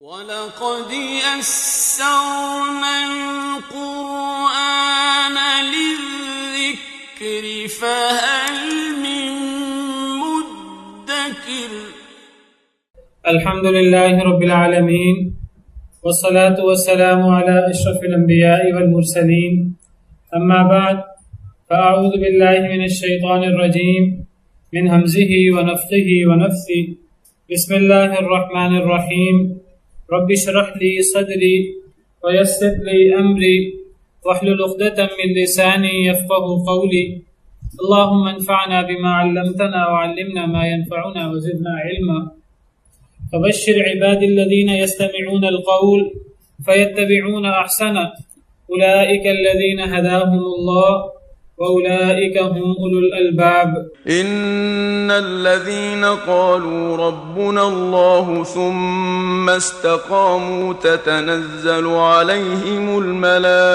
وَلَقَدْ يَسَّرْنَا الْقُرْآنَ لِلذِّكْرِ فَهَلْ مِن مُّدَّكِرٍ۔ الحمد لله رب العالمين والصلاة والسلام على أشرف الأنبياء والمرسلين، أما بعد فأعوذ بالله من الشيطان الرجيم من همزه ونفخه ونفثه. بسم الله الرحمن الرحيم. رب اشرح لي صدري ويسر لي أمري واحلل عقدة من لساني يفقهوا قولي. اللهم انفعنا بما علمتنا وعلمنا ما ينفعنا وزدنا علما. فبشر عبادي الذين يستمعون القول فيتبعون أحسنه أولئك الذين هداهم الله وأولئك هم أولو الألباب. إن الذين قالوا ربنا الله ثم استقاموا تتنزل عليهم الملائكة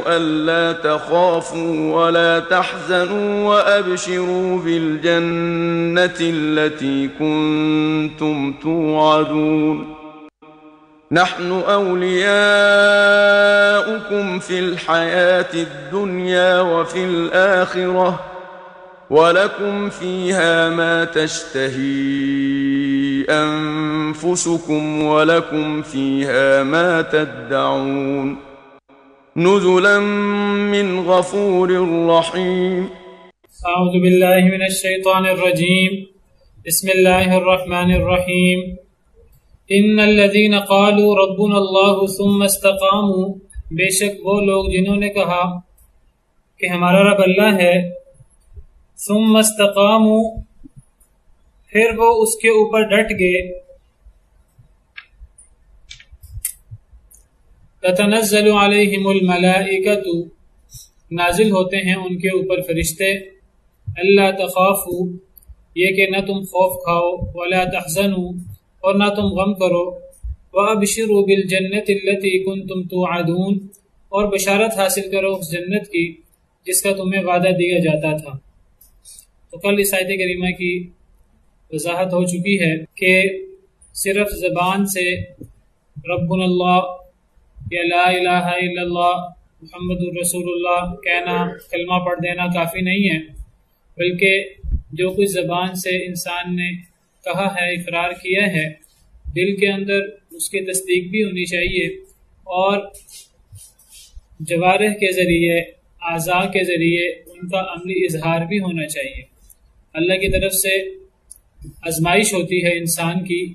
ألا تخافوا ولا تحزنوا وأبشروا بالجنة التي كنتم توعدون. نحن أولياؤكم في الحياة الدنيا وفي الآخرة ولكم فيها ما تشتهي أنفسكم ولكم فيها ما تدعون. نزلا من غفور رحيم. أعوذ بالله من الشيطان الرجيم. بسم الله الرحمن الرحيم. ان الذين قالوا ربنا اللہ ثم استقاموا، بے شک وہ لوگ جنہوں نے کہا کہ ہمارا رب اللہ ہے، ثم استقاموا، پھر وہ اس کے اوپر ڈٹ گئے، تتنزل علیہم الملائکۃ، نازل ہوتے ہیں ان کے اوپر فرشتے، اللہ تخافوا، یہ کہ نہ تم خوف کھاؤ، ولا تحزنوا، اور نہ تم غم کرو، وَأَبْشِرُوا بِالْجَنَّةِ الَّتِي كُنْتُمْ تُوعَدُونَ، اور بشارت حاصل کرو اس جنت کی جس کا تمہیں وعدہ دیا جاتا تھا۔ تو کل اس آیت کریمہ کی وضاحت ہو چکی ہے کہ صرف زبان سے ربنا اللہ یا لا الہ الا اللہ محمد الرسول اللہ کہنا، کلمہ پڑھ دینا کافی نہیں ہے، بلکہ جو کچھ زبان سے انسان نے کہا ہے، اقرار کیا ہے، دل کے اندر اس کی تصدیق بھی ہونی چاہیے، اور جوارح کے ذریعے، اعضاء کے ذریعے ان کا عملی اظہار بھی ہونا چاہیے۔ اللہ کی طرف سے آزمائش ہوتی ہے انسان کی،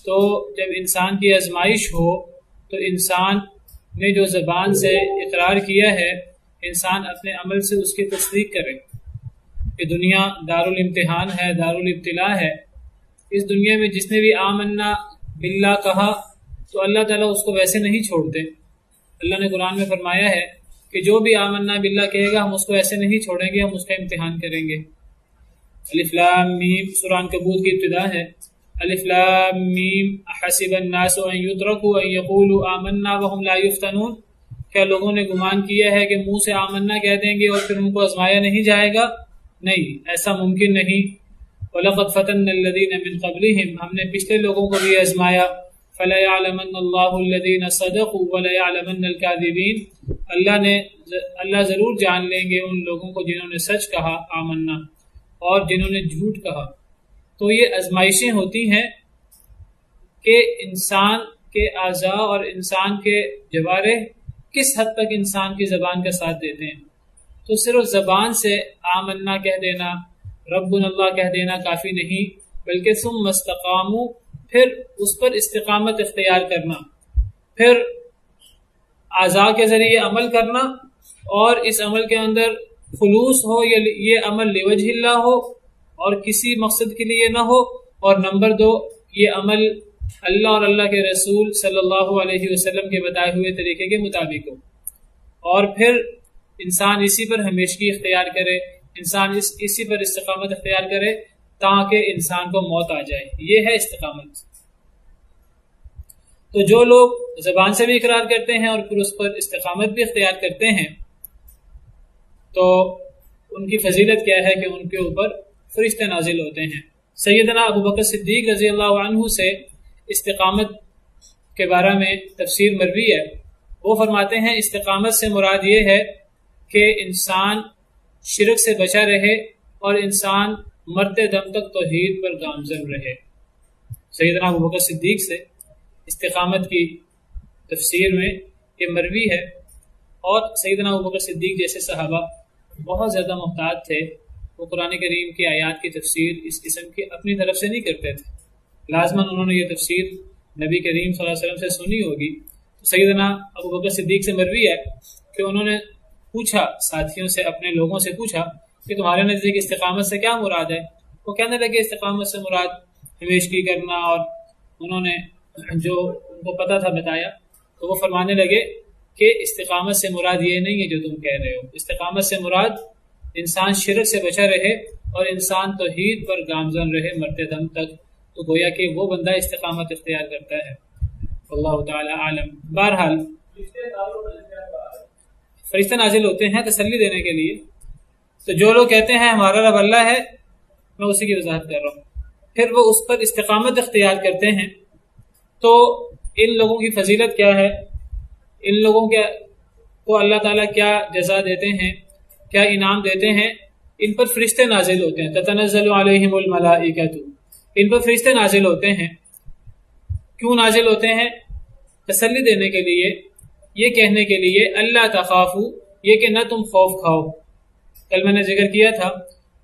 تو جب انسان کی آزمائش ہو تو انسان نے جو زبان سے اقرار کیا ہے، انسان اپنے عمل سے اس کی تصدیق کرے کہ دنیا دارالامتحان ہے، دارالابتلاء ہے۔ اس دنیا میں جس نے بھی آمنا باللہ کہا تو اللہ تعالیٰ اس کو ویسے نہیں چھوڑتے۔ اللہ نے قرآن میں فرمایا ہے کہ جو بھی آمنا باللہ کہے گا ہم اس کو ایسے نہیں چھوڑیں گے، ہم اس کا امتحان کریں گے۔ الف لام میم، سورہ عنکبوت کی ابتدا ہے۔ الف لام میم احسب الناس ان یترکوا ان یقولوا آمنا وهم لا یفتنون، کیا لوگوں نے گمان کیا ہے کہ منہ سے آمنا کہہ دیں گے اور پھر ان کو آزمایا نہیں جائے گا؟ نہیں، ایسا ممکن نہیں۔ وَلَقَدْ فَتَنَّا الَّذِينَ مِنْ قَبْلِهِمْ، ہم نے پچھلے لوگوں کو بھی آزمایا۔ فَلَيَعْلَمَنَّ اللَّهُ الَّذِينَ صَدَقُوا وَلَيَعْلَمَنَّ الْكَاذِبِينَ، اللہ ضرور جان لیں گے ان لوگوں کو جنہوں نے سچ کہا آمنا، اور جنہوں نے جھوٹ کہا۔ تو یہ آزمائشیں ہوتی ہیں کہ انسان کے اعضاء اور انسان کے جوارح کس حد تک انسان کی زبان کا ساتھ دیتے ہیں۔ تو صرف زبان سے آمنا کہہ دینا، ربنا اللہ کہہ دینا کافی نہیں، بلکہ ثم استقاموا، پھر اس پر استقامت اختیار کرنا، پھر اعضاء کے ذریعے عمل کرنا، اور اس عمل کے اندر خلوص ہو، یہ عمل لوجہ اللہ ہو اور کسی مقصد کے لیے نہ ہو، اور نمبر 2 یہ عمل اللہ اور اللہ کے رسول صلی اللہ علیہ وسلم کے بتائے ہوئے طریقے کے مطابق ہو، اور پھر انسان اسی پر ہمیشگی اختیار کرے، انسان اسی پر استقامت اختیار کرے تاکہ انسان کو موت آ جائے۔ یہ ہے استقامت۔ تو جو لوگ زبان سے بھی اقرار کرتے ہیں اور پھر اس پر استقامت بھی اختیار کرتے ہیں تو ان کی فضیلت کیا ہے کہ ان کے اوپر فرشتے نازل ہوتے ہیں۔ سیدنا ابو بکر صدیق رضی اللہ عنہ سے استقامت کے بارے میں تفسیر مروی ہے، وہ فرماتے ہیں استقامت سے مراد یہ ہے کہ انسان شرک سے بچا رہے اور انسان مرتے دم تک توحید پر گامزن رہے۔ سیدنا ابو بکر صدیق سے استقامت کی تفسیر میں یہ مروی ہے، اور سیدنا ابو بکر صدیق جیسے صحابہ بہت زیادہ محتاط تھے، وہ قرآن کریم کی آیات کی تفسیر اس قسم کی اپنی طرف سے نہیں کرتے تھے، لازماً انہوں نے یہ تفسیر نبی کریم صلی اللہ علیہ وسلم سے سنی ہوگی۔ تو سیدنا ابو بکر صدیق سے مروی ہے کہ انہوں نے پوچھا، ساتھیوں سے، اپنے لوگوں سے پوچھا کہ تمہارے نزدیک استقامت سے کیا مراد ہے؟ وہ کہنے لگے استقامت سے مراد ہمیشگی کرنا، اور انہوں نے جو ان کو پتہ تھا بتایا، تو وہ فرمانے لگے کہ استقامت سے مراد یہ نہیں ہے جو تم کہہ رہے ہو، استقامت سے مراد انسان شرک سے بچا رہے اور انسان توحید پر گامزن رہے مرتے دم تک، تو گویا کہ وہ بندہ استقامت اختیار کرتا ہے۔ اللہ تعالی عالم۔ بہرحال فرشتے نازل ہوتے ہیں تسلی دینے کے لیے، تو جو لوگ کہتے ہیں ہمارا رب اللہ ہے، میں اسی کی وضاحت کر رہا ہوں، پھر وہ اس پر استقامت اختیار کرتے ہیں، تو ان لوگوں کی فضیلت کیا ہے، ان لوگوں کو اللہ تعالیٰ کیا جزا دیتے ہیں، کیا انعام دیتے ہیں؟ ان پر فرشتے نازل ہوتے ہیں، تتنزل علیہم الملائکۃ، ان پر فرشتے نازل ہوتے ہیں۔ کیوں نازل ہوتے ہیں؟ تسلی دینے کے لیے، یہ کہنے کے لیے اللہ تخافوا، یہ کہ نہ تم خوف کھاؤ۔ کل میں نے ذکر کیا تھا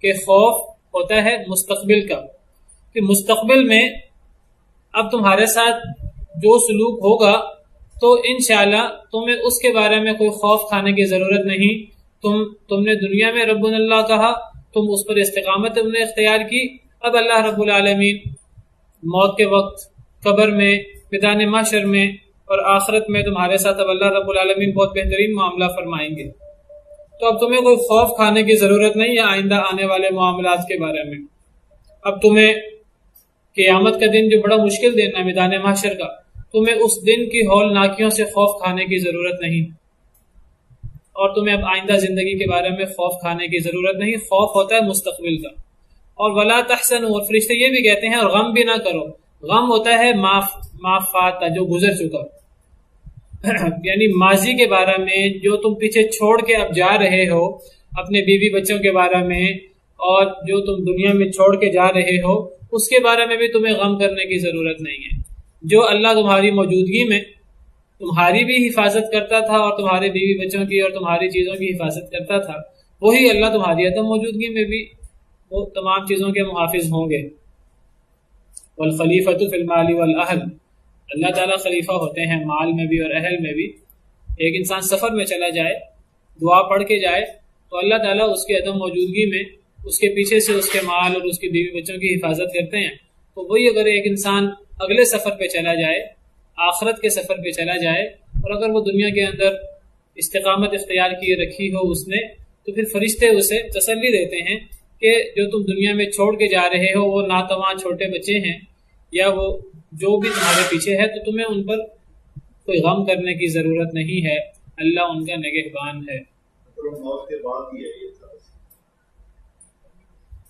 کہ خوف ہوتا ہے مستقبل کا، کہ مستقبل میں اب تمہارے ساتھ جو سلوک ہوگا تو انشاءاللہ تمہیں اس کے بارے میں کوئی خوف کھانے کی ضرورت نہیں۔ تم نے دنیا میں ربنا اللہ کہا، تم اس پر استقامت تم نے اختیار کی، اب اللہ رب العالمین موت کے وقت، قبر میں، میدان محشر میں اور آخرت میں تمہارے ساتھ اب اللہ رب العالمین بہت بہترین معاملہ فرمائیں گے۔ تو اب تمہیں کوئی خوف کھانے کی ضرورت نہیں ہے آئندہ آنے والے معاملات کے بارے میں۔ اب تمہیں قیامت کا دن جو بڑا مشکل دن ہے میدان محشر کا، تمہیں اس دن کی ہولناکیوں سے خوف کھانے کی ضرورت نہیں، اور تمہیں اب آئندہ زندگی کے بارے میں خوف کھانے کی ضرورت نہیں۔ خوف ہوتا ہے مستقبل کا۔ اور ولا تحزنوا، اور فرشتے یہ بھی کہتے ہیں اور غم بھی نہ کرو۔ غم ہوتا ہے معاف فاتہ، جو گزر چکا، یعنی ماضی کے بارے میں جو تم پیچھے چھوڑ کے اب جا رہے ہو، اپنے بیوی بچوں کے بارے میں، اور جو تم دنیا میں چھوڑ کے جا رہے ہو اس کے بارے میں بھی تمہیں غم کرنے کی ضرورت نہیں ہے۔ جو اللہ تمہاری موجودگی میں تمہاری بھی حفاظت کرتا تھا اور تمہارے بیوی بچوں کی اور تمہاری چیزوں کی حفاظت کرتا تھا، وہی اللہ تمہاری عدم موجودگی میں بھی وہ تمام چیزوں کے محافظ ہوں گے۔ والخلیفۃ فی المال والاہل، اللہ تعالیٰ خلیفہ ہوتے ہیں مال میں بھی اور اہل میں بھی۔ ایک انسان سفر میں چلا جائے، دعا پڑھ کے جائے، تو اللہ تعالیٰ اس کی عدم موجودگی میں اس کے پیچھے سے اس کے مال اور اس کی بیوی بچوں کی حفاظت کرتے ہیں۔ تو وہی اگر ایک انسان اگلے سفر پہ چلا جائے، آخرت کے سفر پہ چلا جائے، اور اگر وہ دنیا کے اندر استقامت اختیار کی رکھی ہو اس نے، تو پھر فرشتے اسے تسلی دیتے ہیں کہ جو تم دنیا میں چھوڑ کے جا رہے ہو وہ ناتواں چھوٹے بچے ہیں، یا وہ جو بھی تمہارے پیچھے ہے، تو تمہیں ان پر کوئی غم کرنے کی ضرورت نہیں ہے، اللہ ان کا نگہبان ہے۔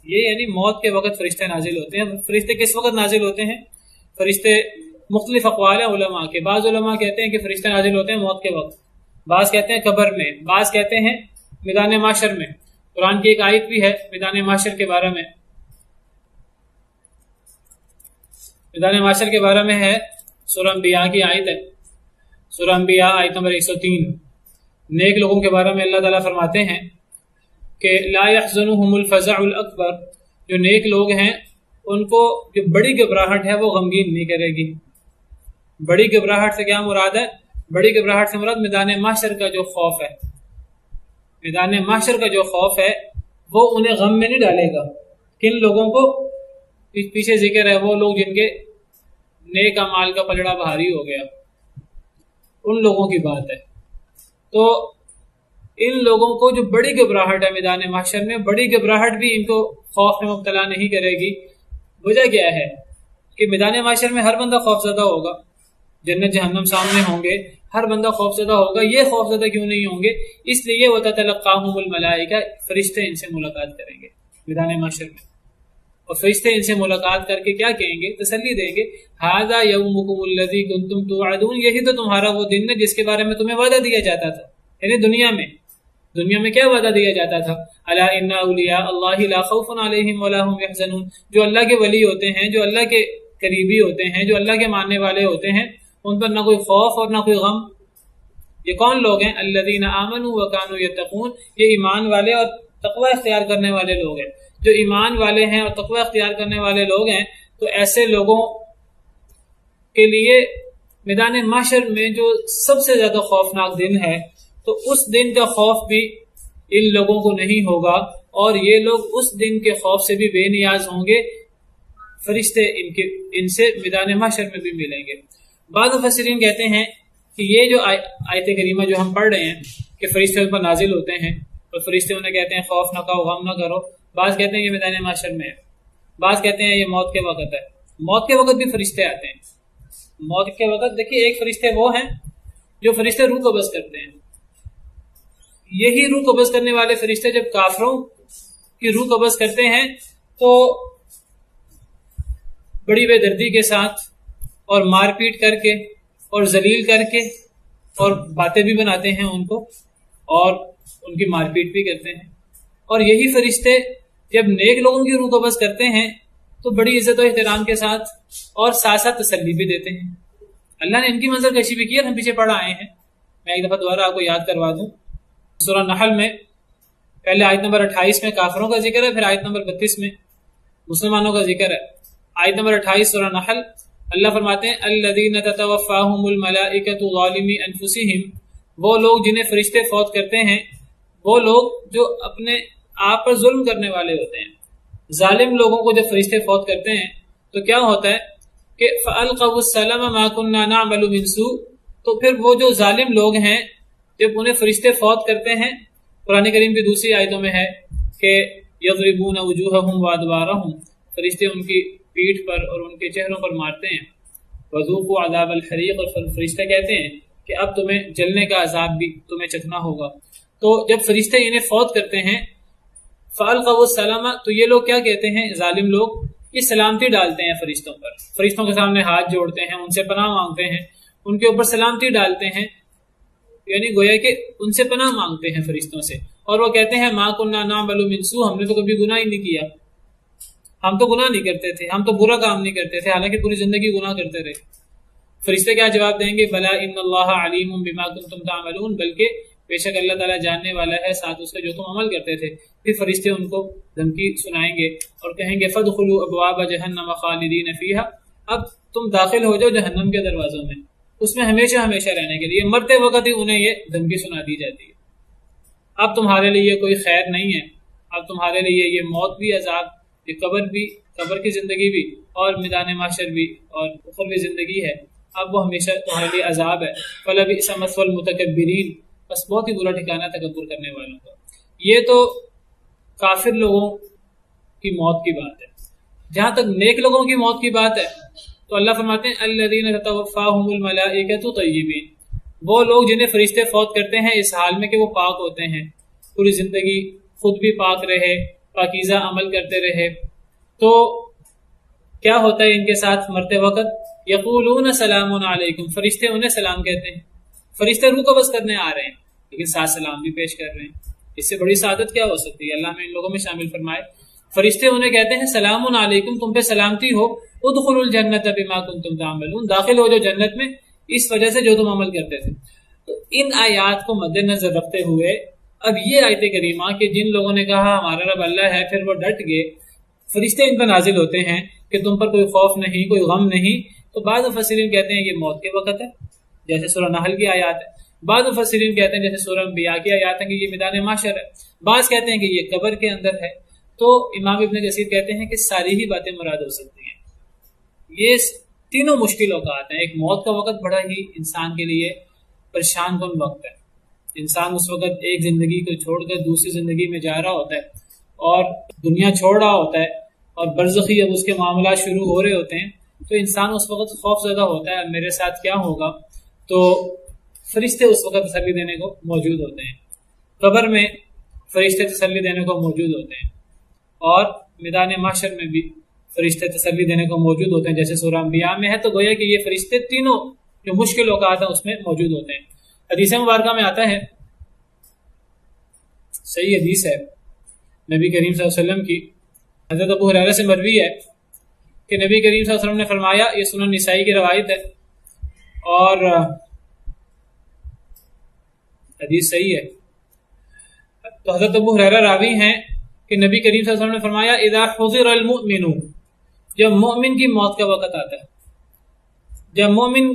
یہ یعنی موت کے وقت فرشتے نازل ہوتے ہیں۔ فرشتے کس وقت نازل ہوتے ہیں؟ فرشتے مختلف اقوال ہیں علماء کے۔ بعض علماء کہتے ہیں کہ فرشتے نازل ہوتے ہیں موت کے وقت، بعض کہتے ہیں قبر میں، بعض کہتے ہیں میدان محشر میں۔ قرآن کی ایک آیت بھی ہے میدان محشر کے بارے میں، میدان محشر کے بارے میں ہے، سورہ انبیاء کی آیت ہے، سورہ انبیاء آیت نمبر 103۔ نیک لوگوں کے بارے میں اللہ تعالیٰ فرماتے ہیں کہ لا يحزنهم الفزع الاکبر، جو نیک لوگ ہیں ان کو جو بڑی گھبراہٹ ہے وہ غمگین نہیں کرے گی۔ بڑی گھبراہٹ سے کیا مراد ہے؟ بڑی گھبراہٹ سے مراد میدان محشر کا جو خوف ہے، میدان محشر کا جو خوف ہے وہ انہیں غم میں نہیں ڈالے گا۔ کن لوگوں کو؟ پیچھے ذکر ہے وہ لوگ جن کے نیک اعمال کا پلڑا بھاری ہو گیا، ان لوگوں کی بات ہے۔ تو ان لوگوں کو جو بڑی گھبراہٹ ہے میدان محشر میں، بڑی گھبراہٹ بھی ان کو خوف میں مبتلا نہیں کرے گی۔ وجہ کیا ہے کہ میدان محشر میں ہر بندہ خوف زدہ ہوگا، جنت جہنم سامنے ہوں گے، ہر بندہ خوف زدہ ہوگا. یہ خوف زدہ کیوں نہیں ہوں گے؟ اس لیے وَتَتَلَقَّاهُمُ الْمَلَائِكَةُ، فرشتے ان سے ملاقات کریں گے میدان محشر میں، اور فرشتے ان سے ملاقات کر کے کیا کہیں گے؟ تسلی دیں گے. هَذَا يَوْمُكُمُ الَّذِي كُنْتُمْ تُوعَدُونَ، یہی تو تمہارا وہ دن ہے جس کے بارے میں تمہیں وعدہ دیا جاتا تھا. یعنی دنیا میں کیا وعدہ دیا جاتا تھا؟ الا ان اولیاء اللہ لا خوف علیہم ولا هم يحزنون، جو اللہ کے ولی ہوتے ہیں، جو اللہ کے قریبی ہوتے ہیں، جو اللہ کے ماننے والے ہوتے ہیں، ان پر نہ کوئی خوف اور نہ کوئی غم. یہ کون لوگ ہیں؟ الذین آمنوا وکانوا یتقون، یہ ایمان والے اور تقوی اختیار کرنے والے لوگ ہیں. جو ایمان والے ہیں اور تقوی اختیار کرنے والے لوگ ہیں، تو ایسے لوگوں کے لیے میدان محشر میں جو سب سے زیادہ خوفناک دن ہے، تو اس دن کا خوف بھی ان لوگوں کو نہیں ہوگا، اور یہ لوگ اس دن کے خوف سے بھی بے نیاز ہوں گے. فرشتے ان سے میدان محشر میں بھی ملیں گے. بعض مفسرین کہتے ہیں کہ یہ جو آیت کریمہ جو ہم پڑھ رہے ہیں کہ فرشتے ان پر نازل ہوتے ہیں اور فرشتے انہیں کہتے ہیں خوف نہ کھاؤ، غم نہ کرو. بعض کہتے ہیں یہ میدان محشر میں ہے، بعض کہتے ہیں یہ موت کے وقت ہے. موت کے وقت بھی فرشتے آتے ہیں. موت کے وقت دیکھیے، ایک فرشتے وہ ہیں جو فرشتے روح قبض کرتے ہیں. یہی روح قبض کرنے والے فرشتے جب کافروں کی روح قبض کرتے ہیں تو بڑی بے دردی کے ساتھ اور مار پیٹ کر کے اور ذلیل کر کے اور باتیں بھی بناتے ہیں ان کو، اور ان کی مار پیٹ بھی کرتے ہیں. اور یہی فرشتے جب نیک لوگوں کی روح قبض کرتے ہیں تو بڑی عزت و احترام کے ساتھ اور ساتھ ساتھ تسلی بھی دیتے ہیں. اللہ نے ان کی منظر کشی بھی کی اور ہم پیچھے پڑھ آئے ہیں. میں ایک دفعہ دوبارہ آپ کو یاد کروا دوں. سورہ نحل میں پہلے آیت نمبر 28 میں کافروں کا ذکر ہے، پھر آیت نمبر 32 میں مسلمانوں کا ذکر ہے. آیت نمبر 28 سورہ نحل، اللہ فرماتے ہیں الذین تتوفاہم الملائکۃ ظالمی انفسہم، وہ لوگ جنہیں فرشتے فوت کرتے ہیں، وہ لوگ جو اپنے آپ پر ظلم کرنے والے ہوتے ہیں. ظالم لوگوں کو جب فرشتے فوت کرتے ہیں تو کیا ہوتا ہے کہ فَأَلْقَوُا السَّلَمَ مَا كُنَّا نَعْمَلُ مِنْ سُوءٍ، تو پھر وہ جو ظالم لوگ ہیں جب انہیں فرشتے فوت کرتے ہیں، قرآن کریم کی دوسری آیتوں میں ہے کہ یضربون وجوہہم وادبارہم، فرشتے ان کی پیٹھ پر اور ان کے چہروں پر مارتے ہیں. وذوقوا عذاب الحریق، اور فرشتے کہتے ہیں کہ اب تمہیں جلنے کا عذاب بھی تمہیں چکھنا ہوگا. تو جب فرشتے انہیں فوت کرتے ہیں فَأَلْقَوُا السَّلَامَ، تو یہ لوگ کیا کہتے ہیں؟ ظالم لوگ یہ سلامتی ڈالتے ہیں فرشتوں پر، فرشتوں کے سامنے ہاتھ جوڑتے ہیں، ان سے پناہ مانگتے ہیں، ان کے اوپر سلامتی ڈالتے ہیں، یعنی گویا کہ ان سے پناہ مانگتے ہیں فرشتوں سے. اور وہ کہتے ہیں ما كنا نعمل من سوء، ہم نے تو کبھی گناہ ہی نہیں کیا، ہم تو گناہ نہیں کرتے تھے، ہم تو برا کام نہیں کرتے تھے، حالانکہ پوری زندگی گناہ کرتے رہے. فرشتے کیا جواب دیں گے؟ بلا ان اللہ علیم بما کنتم تعملون، بلکہ بے شک اللہ تعالیٰ جاننے والا ہے ساتھ اس کا جو تم عمل کرتے تھے. پھر فرشتے ان کو دھمکی سنائیں گے اور کہیں گے فادخلوا ابواب جہنم خالدین فیہا، اب تم داخل ہو جاؤ جہنم کے دروازوں میں، اس میں ہمیشہ ہمیشہ رہنے کے لیے. مرتے وقت ہی انہیں یہ دھمکی سنا دی جاتی ہے، اب تمہارے لیے کوئی خیر نہیں ہے، اب تمہارے لیے یہ موت بھی، عذاب، یہ قبر بھی، قبر کی زندگی بھی، اور میدان محشر بھی، اور اخروی زندگی ہے، اب وہ ہمیشہ تمہارے لیے عذاب ہے. فلبئس مثوى المتکبرین، بس بہت ہی برا ٹھکانہ تکبر کرنے والوں کا. یہ تو کافر لوگوں کی موت کی بات ہے. جہاں تک نیک لوگوں کی موت کی بات ہے تو اللہ فرماتے ہیں الذین تتوفاہم الملائکۃ طیبین، وہ لوگ جنہیں فرشتے فوت کرتے ہیں اس حال میں کہ وہ پاک ہوتے ہیں، پوری زندگی خود بھی پاک رہے، پاکیزہ عمل کرتے رہے. تو کیا ہوتا ہے ان کے ساتھ مرتے وقت؟ یقولون سلام علیکم، فرشتے انہیں سلام کہتے ہیں. فرشتے روح قبض کرنے آ رہے ہیں لیکن ساتھ سلام بھی پیش کر رہے ہیں. اس سے بڑی سعادت کیا ہو سکتی ہے؟ اللہ میں ان لوگوں میں شامل فرمائے. فرشتے انہیں کہتے ہیں سلام علیکم، تم پہ سلامتی ہو، ادخلوا الجنۃ بما کنتم تعملون، داخل ہو جو جنت میں اس وجہ سے جو تم عمل کرتے تھے. تو ان آیات کو مد نظر رکھتے ہوئے اب یہ آیت کریمہ کہ جن لوگوں نے کہا ہمارا رب اللہ ہے، پھر وہ ڈٹ گئے، فرشتے ان پر نازل ہوتے ہیں کہ تم پر کوئی خوف نہیں، کوئی غم نہیں. تو بعض مفسرین کہتے ہیں یہ موت کے وقت ہے جیسے سورہ نحل کی آیات ہے، بعض مفسرین کہتے ہیں جیسے سورہ انبیاء کی آیات ہیں کہ یہ میدان محشر ہے، بعض کہتے ہیں کہ یہ قبر کے اندر ہے. تو امام ابن کثیر کہتے ہیں کہ ساری ہی باتیں مراد ہو سکتی ہیں. یہ تینوں مشکل اوقات ہیں. ایک موت کا وقت بڑا ہی انسان کے لیے پریشان کن وقت ہے. انسان اس وقت ایک زندگی کو چھوڑ کر دوسری زندگی میں جا رہا ہوتا ہے اور دنیا چھوڑ رہا ہوتا ہے اور برزخی جب اس کے معاملات شروع ہو رہے ہوتے ہیں تو انسان اس وقت خوف زدہ ہوتا ہے میرے ساتھ کیا ہوگا. تو فرشتے اس وقت تسلی دینے کو موجود ہوتے ہیں، قبر میں فرشتے تسلی دینے کو موجود ہوتے ہیں، اور میدان محشر میں بھی فرشتے تسلی دینے کو موجود ہوتے ہیں، جیسے سورہ انبیاء میں ہے۔ تو گویا کہ یہ فرشتے تینوں جو مشکل اوقات ہیں اس میں موجود ہوتے ہیں۔ حدیث مبارکہ میں آتا ہے، صحیح حدیث ہے نبی کریم صلی اللہ علیہ وسلم کی، حضرت ابو ہریرہ سے مروی ہے کہ نبی کریم صلی اللہ علیہ وسلم نے فرمایا، یہ سنن نسائی کی روایت ہے اور حدیث صحیح ہے۔ تو حضرت ابو ہریرہ راوی ہیں کہ نبی کریم صلی اللہ علیہ وسلم نے فرمایا، اذا حضر المؤمن، جب مومن کی موت کا وقت آتا ہے، جب مومن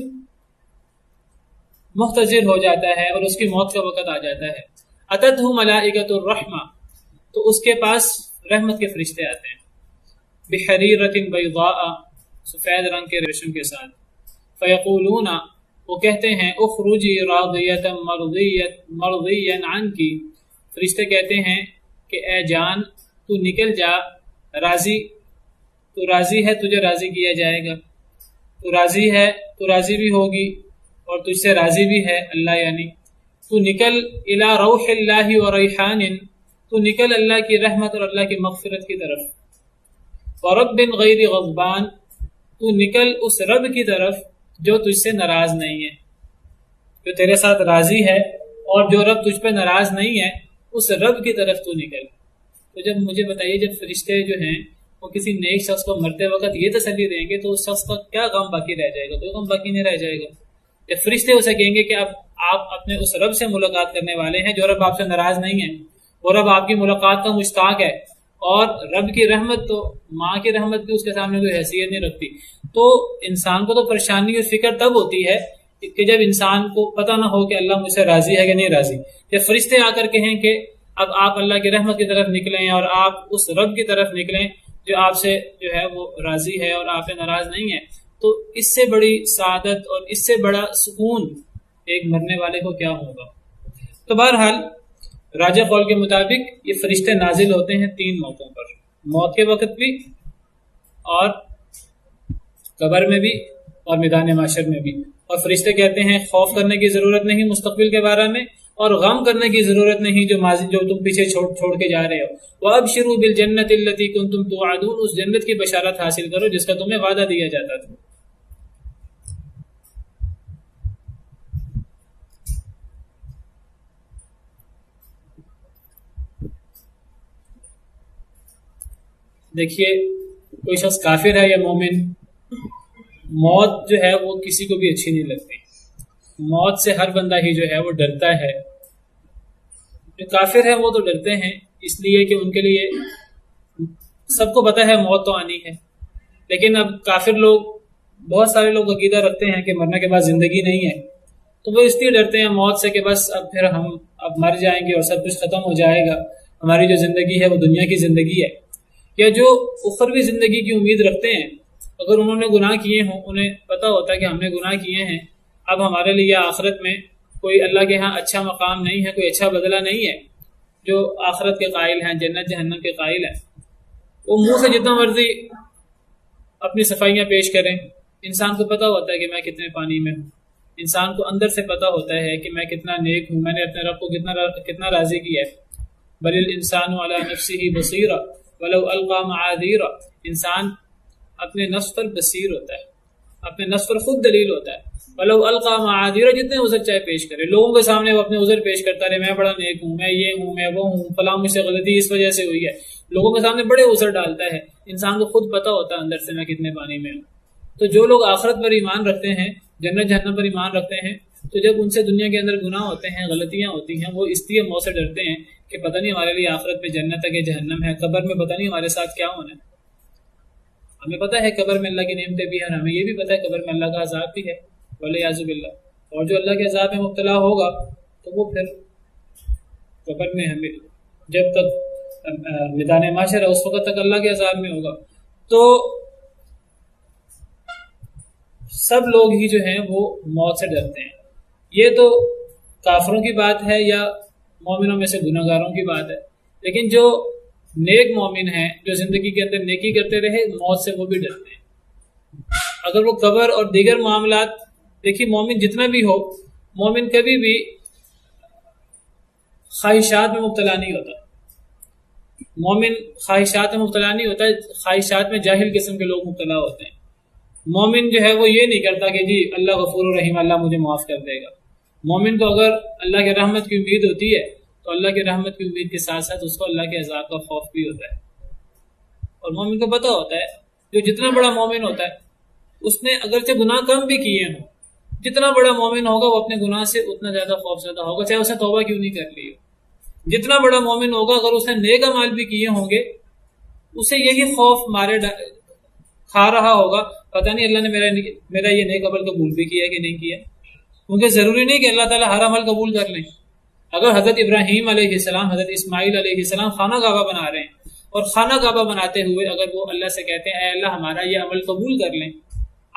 محتضر ہو جاتا ہے اور اس کی موت کا وقت آ جاتا ہے، اتتہ ملائکۃ الرحمہ، تو اس کے پاس رحمت کے فرشتے آتے ہیں، بحریرۃ بیضاء، سفید رنگ کے ریشم کے ساتھ، فیقولون، وہ کہتے ہیں، اخرجی راضیۃ مرضیا عنکی، فرشتے کہتے ہیں کہ اے جان تو نکل جا، راضی، تو راضی ہے، تجھے راضی کیا جائے گا، تو راضی ہے، تو راضی بھی ہوگی اور تجھ سے راضی بھی ہے اللہ، یعنی تو نکل الی روح اللہ و ریحان، تو نکل اللہ کی رحمت اور اللہ کی مغفرت کی طرف، ورب غیر غضبان، تو نکل اس رب کی طرف جو تجھ سے ناراض نہیں ہے، جو تیرے ساتھ راضی ہے، اور جو رب تجھ پہ ناراض نہیں ہے اس رب کی طرف تو نکل۔ تو جب مجھے بتائیے، جب فرشتے جو ہیں وہ کسی نیک شخص کو مرتے وقت یہ تسلی دیں گے تو اس شخص کا کیا غم باقی رہ جائے گا؟ کوئی غم باقی نہیں رہ جائے گا۔ جب فرشتے اسے کہیں گے کہ اب آپ اپنے اس رب سے ملاقات کرنے والے ہیں جو رب آپ سے ناراض نہیں ہے، وہ رب آپ کی ملاقات کا مشتاق ہے، اور رب کی رحمت تو ماں کی رحمت بھی اس کے سامنے کوئی حیثیت نہیں رکھتی، تو انسان کو تو پریشانی اور فکر تب ہوتی ہے کہ جب انسان کو پتہ نہ ہو کہ اللہ مجھ سے راضی ہے کہ نہیں راضی۔ جب فرشتے آ کر کہیں کہ اب آپ اللہ کی رحمت کی طرف نکلیں اور آپ اس رب کی طرف نکلیں جو آپ سے جو ہے وہ راضی ہے اور آپ سے ناراض نہیں ہے، تو اس سے بڑی سعادت اور اس سے بڑا سکون ایک مرنے والے کو کیا ہوگا۔ تو بہرحال راجح قول کے مطابق یہ فرشتے نازل ہوتے ہیں 3 موقعوں پر، موت کے وقت بھی، اور قبر میں بھی، اور میدان محشر میں بھی۔ اور فرشتے کہتے ہیں خوف کرنے کی ضرورت نہیں مستقبل کے بارے میں، اور غم کرنے کی ضرورت نہیں جو ماضی جو تم پیچھے چھوڑ کے جا رہے ہو۔ وَأَبْشِرُوا بِالْجَنَّةِ الَّتِي كُنْتُمْ تُوعَدُونَ، اس جنت کی بشارت حاصل کرو جس کا تمہیں وعدہ دیا جاتا تھا۔ دیکھیے، کوئی شخص کافر ہے یا مومن، موت جو ہے وہ کسی کو بھی اچھی نہیں لگتی، موت سے ہر بندہ ہی جو ہے وہ ڈرتا ہے۔ جو کافر ہے وہ تو ڈرتے ہیں اس لیے کہ ان کے لیے سب کو پتہ ہے موت تو آنی ہے، لیکن اب کافر لوگ، بہت سارے لوگ عقیدہ رکھتے ہیں کہ مرنے کے بعد زندگی نہیں ہے، تو وہ اس لیے ڈرتے ہیں موت سے کہ بس اب پھر ہم اب مر جائیں گے اور سب کچھ ختم ہو جائے گا، ہماری جو زندگی ہے وہ دنیا کی زندگی ہے۔ یا جو اخروی زندگی کی امید رکھتے ہیں، اگر انہوں نے گناہ کیے ہوں، انہیں پتہ ہوتا ہے کہ ہم نے گناہ کیے ہیں، اب ہمارے لیے آخرت میں کوئی اللہ کے ہاں اچھا مقام نہیں ہے، کوئی اچھا بدلہ نہیں ہے۔ جو آخرت کے قائل ہیں، جنت جہنم کے قائل ہیں، وہ منہ سے جتنا مرضی اپنی صفائیاں پیش کریں، انسان کو پتہ ہوتا ہے کہ میں کتنے پانی میں ہوں، انسان کو اندر سے پتہ ہوتا ہے کہ میں کتنا نیک ہوں، میں نے اپنے رب کو کتنا راضی کیا ہے۔ بل الانسان علی نفسہ بصیرہ ولو القی معاذیرہ، انسان اپنے نفس پر بصیر ہوتا ہے، اپنے نفس پر خود دلیل ہوتا ہے۔ ولو القی معاذیرہ، جتنے عذر چاہے پیش کرے، لوگوں کے سامنے وہ اپنے عذر پیش کرتا رہے، میں بڑا نیک ہوں، میں یہ ہوں، میں وہ ہوں، فلاں مجھ سے غلطی اس وجہ سے ہوئی ہے، لوگوں کے سامنے بڑے عذر ڈالتا ہے، انسان کو خود پتہ ہوتا ہے اندر سے میں کتنے پانی میں ہوں۔ تو جو لوگ آخرت پر ایمان رکھتے ہیں، جنت جہنم پر ایمان رکھتے ہیں، تو جب ان سے دنیا کے اندر گناہ ہوتے ہیں، غلطیاں ہوتی ہیں، وہ اس لیے موت سے ڈرتے ہیں کہ پتہ نہیں ہمارے لیے آخرت میں جنت ہے کہ جہنم ہے، قبر میں پتہ نہیں ہمارے ساتھ کیا ہونا ہے۔ ہمیں پتہ ہے قبر میں اللہ کی نعمتیں بھی ہیں، اور ہمیں یہ بھی پتہ ہے قبر میں اللہ کا عذاب بھی ہے، والعیاذ باللہ، اور جو اللہ کے عذاب میں مبتلا ہوگا تو وہ پھر قبر میں ہمیں جب تک میدان معاشر ہے اس وقت تک اللہ کے عذاب میں ہوگا۔ تو سب لوگ ہی جو ہیں وہ موت سے ڈرتے ہیں۔ یہ تو کافروں کی بات ہے یا مومنوں میں سے گناہ گاروں کی بات ہے، لیکن جو نیک مومن ہیں، جو زندگی کے اندر نیکی کرتے رہے، موت سے وہ بھی ڈرتے ہیں۔ اگر وہ قبر اور دیگر معاملات، دیکھیے مومن جتنا بھی ہو، مومن کبھی بھی خواہشات میں مبتلا نہیں ہوتا. مومن خواہشات میں مبتلا نہیں ہوتا. خواہشات میں جاہل قسم کے لوگ مبتلا ہوتے ہیں. مومن جو ہے وہ یہ نہیں کرتا کہ جی اللہ غفور الرحیم، اللہ مجھے معاف کر دے گا. مومن کو اگر اللہ کی رحمت کی امید ہوتی ہے تو اللہ کی رحمت کی امید کے ساتھ ساتھ اس کو اللہ کے عذاب کا خوف بھی ہوتا ہے. اور مومن کو پتہ ہوتا ہے جو جتنا بڑا مومن ہوتا ہے اس نے اگرچہ گناہ کم بھی کیے ہوں، جتنا بڑا مومن ہوگا وہ اپنے گناہ سے اتنا زیادہ خوف زدہ ہوگا، چاہے اس نے توبہ کیوں نہیں کر لی ہو. جتنا بڑا مومن ہوگا اگر اس نے نیک اعمال بھی کیے ہوں گے اسے یہی خوف مارے کھا رہا ہوگا، پتہ نہیں اللہ نے میرا یہ نیک عمل قبول بھی کیا کہ نہیں کیا. کیونکہ ضروری نہیں کہ اللہ تعالیٰ ہر عمل قبول کر لیں. اگر حضرت ابراہیم علیہ السلام، حضرت اسماعیل علیہ السلام خانہ کعبہ بنا رہے ہیں اور خانہ کعبہ بناتے ہوئے اگر وہ اللہ سے کہتے ہیں اے اللہ ہمارا یہ عمل قبول کر لیں،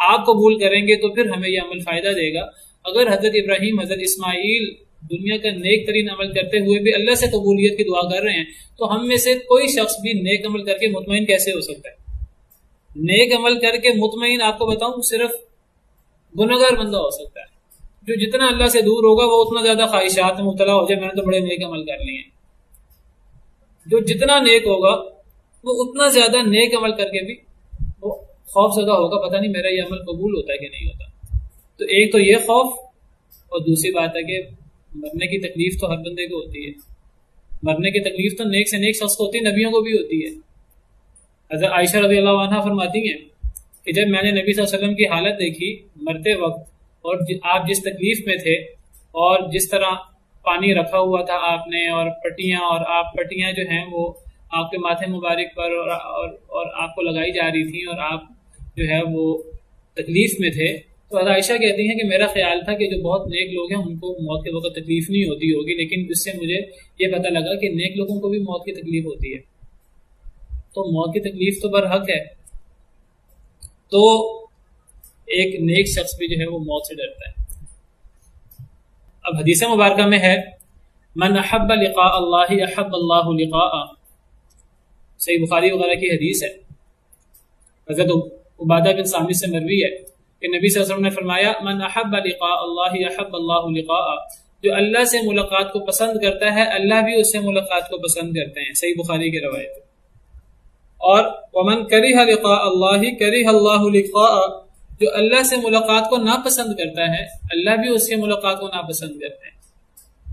آپ قبول کریں گے تو پھر ہمیں یہ عمل فائدہ دے گا. اگر حضرت ابراہیم، حضرت اسماعیل دنیا کا نیک ترین عمل کرتے ہوئے بھی اللہ سے قبولیت کی دعا کر رہے ہیں تو ہم میں سے کوئی شخص بھی نیک عمل کر کے مطمئن کیسے ہو سکتا ہے؟ نیک عمل کر کے مطمئن آپ کو بتاؤں صرف گنہگار بندہ ہو سکتا ہے. جو جتنا اللہ سے دور ہوگا وہ اتنا زیادہ خواہشات میں مبتلا ہو جائے میں نے تو بڑے نیک عمل کر لیے ہیں. جو جتنا نیک ہوگا وہ اتنا زیادہ نیک عمل کر کے بھی وہ خوف زدہ ہوگا، پتہ نہیں میرا یہ عمل قبول ہوتا ہے کہ نہیں ہوتا. تو ایک تو یہ خوف، اور دوسری بات ہے کہ مرنے کی تکلیف تو ہر بندے کو ہوتی ہے. مرنے کی تکلیف تو نیک سے نیک شخص کو ہوتی ہے، نبیوں کو بھی ہوتی ہے. حضرت عائشہ رضی اللہ عنہ فرماتی ہیں کہ جب میں نے نبی صلی اللہ علیہ وسلم کی حالت دیکھی مرتے وقت اور آپ جس تکلیف میں تھے اور جس طرح پانی رکھا ہوا تھا آپ نے اور پٹیاں جو ہیں وہ آپ کے ماتھے مبارک پر اور آپ کو لگائی جا رہی تھیں اور آپ جو ہے وہ تکلیف میں تھے، تو حضرت عائشہ کہتی ہیں کہ میرا خیال تھا کہ جو بہت نیک لوگ ہیں ان کو موت کے وقت تکلیف نہیں ہوتی ہوگی، لیکن اس سے مجھے یہ پتہ لگا کہ نیک لوگوں کو بھی موت کی تکلیف ہوتی ہے. تو موت کی تکلیف تو برحق ہے. تو ایک نیک شخص بھی جو ہے وہ موت سے ڈرتا ہے. اب حدیث مبارکہ میں ہے من احب لقاء اللہ احب اللہ لقاءہ، صحیح بخاری وغیرہ کی حدیث ہے. حضرت عبادہ بن صامت سے مروی ہے کہ نبی صلی اللہ علیہ وسلم نے فرمایا من احب لقاء اللہ احب اللہ لقاءہ، جو اللہ سے ملاقات کو پسند کرتا ہے اللہ بھی اس سے ملاقات کو پسند کرتے ہیں. صحیح بخاری کی روایت. اور ومن کرہ لقاء اللہ کرہ اللہ لقاءہ، جو اللہ سے ملاقات کو ناپسند کرتا ہے اللہ بھی اس سے ملاقات کو ناپسند کرتے ہیں.